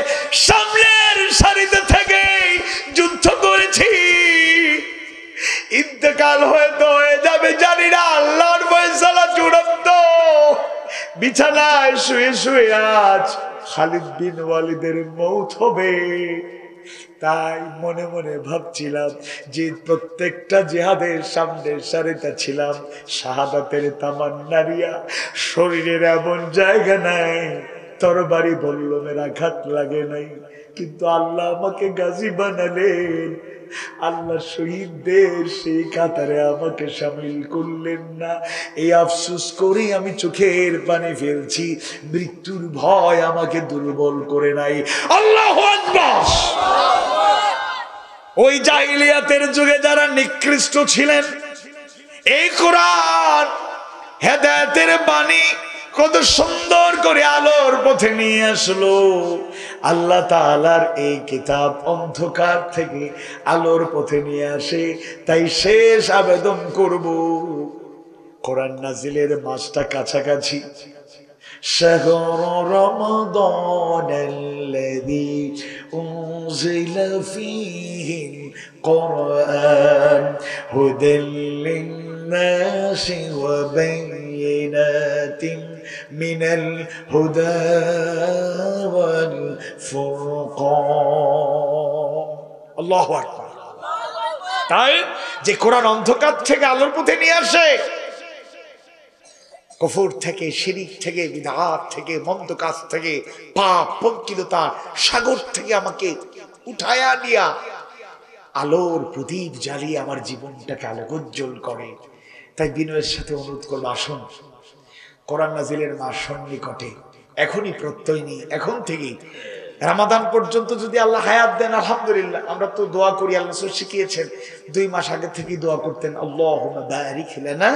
সামনের সারিতে থেকে যুদ্ধ করেছি। ইন্তেকাল হয়তো হয়ে যাবে জানি না, আল্লাহর ফয়সালা চূড়ান্ত। বিছানায় শুয়ে শুয়ে আজ খালিদ বিন ওয়ালিদের মৌত হবে, তাই মনে মনে ভাবছিলাম যে প্রত্যেকটা জিহাদের সামনের সারিতে ছিলাম, শাহাদাতের তামান্না নিয়া, শরীরের এমন জায়গা নাই তরবারি বল্লমের আঘাত লাগে নাই, কিন্তু আল্লাহ আমাকে গাজী বানালেন, আল্লাহ শহীদদের সেই কাতারে আমাকে শামিল করলেন না। এই আফসোস করেই আমি চোখের পানি ফেলছি, মৃত্যুর ভয় আমাকে দুর্বল করে নাই। আল্লাহু আকবার। ওই জাহিলিয়াতের যুগে যারা নিকৃষ্ট ছিলেন, এই কোরআন হেদায়েতের বাণী কত সুন্দর করে আলোর পথে নিয়ে আসলো। আল্লাহ তাআলার এই কিতাব অন্ধকার থেকে আলোর পথে নিয়ে আসে। তাই শেষ আবেদন করব, কোরআন নাজিলের মাসটা কাছাকাছি। شهر رمضان الذي أنزل فيه القرآن هدى للناس وبينات من الهدى والفرقان الله أكبر। তাই যে কোরআন অন্ধকার থেকে আলোর পথে নিয়ে আসে, কুফর থেকে, শিরিক থেকে, বিদআত থেকে, মন্দ কাজ থেকে, পাপ পঙ্কিলতা সাগর থেকে আমাকে উঠায়া নিয়া আলোর প্রদীপ জ্বালিয়ে আমার জীবনটাকে আলোকোজ্জ্বল করে। তাই বিনয়ের সাথে অনুরোধ করবো, আসুন কোরআন নাজিলের মাস সন্নিকটে, এখনই প্রত্যয় নিই, এখন থেকেই রমাদান পর্যন্ত যদি আল্লাহ হায়াত দেন আলহামদুলিল্লাহ। আমরা তো দোয়া করি, আল্লাহ শিখিয়েছেন 2 মাস আগে থেকে দোয়া করতেন, আল্লাহুম্মা বারিক লানা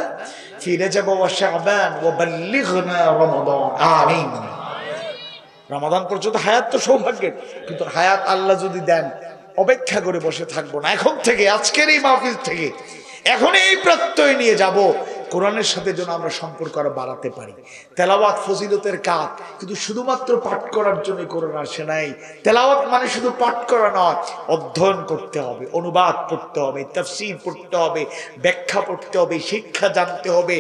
ফি রাজাব ওয়া শাবান ওয়া বাল্লিগনা রমাদান, আমিন। রমাদান পর্যন্ত হায়াত তো সৌভাগ্যের, কিন্তু হায়াত আল্লাহ যদি দেন অপেক্ষা করে বসে থাকবো না। এখন থেকে, আজকের এই মাহফিল থেকে এখন এই প্রত্যয় নিয়ে যাব কোরআনের সাথে যেন আমরা সম্পর্ক আরো বাড়াতে পারি। তেলাওয়াত ফজিলতের কাজ, কিন্তু শুধুমাত্র পাঠ করার জন্য কোরআন আসে নাই। তেলাওয়াত মানে শুধু পাঠ করা নয়, অধ্যয়ন করতে হবে, অনুবাদ পড়তে হবে, তাফসীর পড়তে হবে, ব্যাখ্যা পড়তে হবে, শিক্ষা জানতে হবে,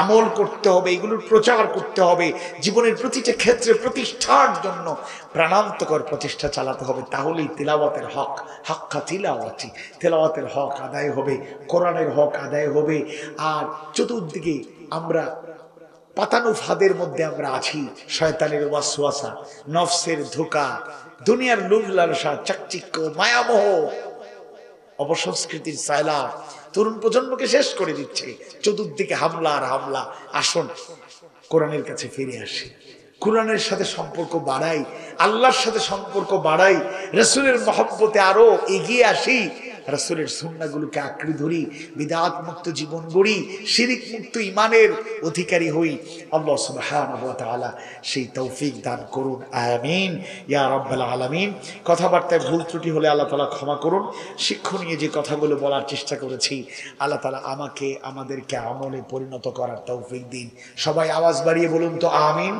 আমল করতে হবে, এগুলোর প্রচার করতে হবে, জীবনের প্রতিটা ক্ষেত্রে প্রতিষ্ঠার জন্য প্রাণান্তকর প্রচেষ্টা চালাতে হবে। তাহলেই তিলাওয়াতের হক, হাক্কা তিলাওয়াতি, তেলাওয়াতের হক আদায় হবে, কোরআনের হক আদায় হবে। আর চতুর্দিকে আমরা পাতানো ফাঁদের মধ্যে আমরা আছি, শয়তানের ওয়াসওয়াসা, নফসের ধোঁকা, দুনিয়ার লোভ লালসা, চাকচিক্য, মায়ামোহ, অপসংস্কৃতির সাইলা তরুণ প্রজন্মকে শেষ করে দিচ্ছে। চতুর্দিকে হামলা আর হামলা। আসুন কোরআনের কাছে ফিরে আসি, কোরআনের সাথে সম্পর্ক বাড়াই, আল্লাহর সাথে সম্পর্ক বাড়াই, রাসূলের মহব্বতে আরো এগিয়ে আসি, রাসূলের সুন্নাহগুলোকে আঁকড়ে ধরি, বিদআত মুক্ত জীবন গড়ি, শিরিক মুক্ত ঈমানের অধিকারী হই। আল্লাহ সুবহানাহু ওয়া তাআলা সেই তৌফিক দান করুন, আমিন ইয়া রাব্বাল আলামিন। কথাবার্তায় ভুল ত্রুটি হলে আল্লাহ তাআলা ক্ষমা করুন। শিক্ষণীয় যে কথাগুলো বলার চেষ্টা করেছি, আল্লাহ তাআলা আমাকে আমাদেরকে আমলে পরিণত করার তৌফিক দিন। সবাই আওয়াজ বাড়িয়ে বলুন তো আমিন।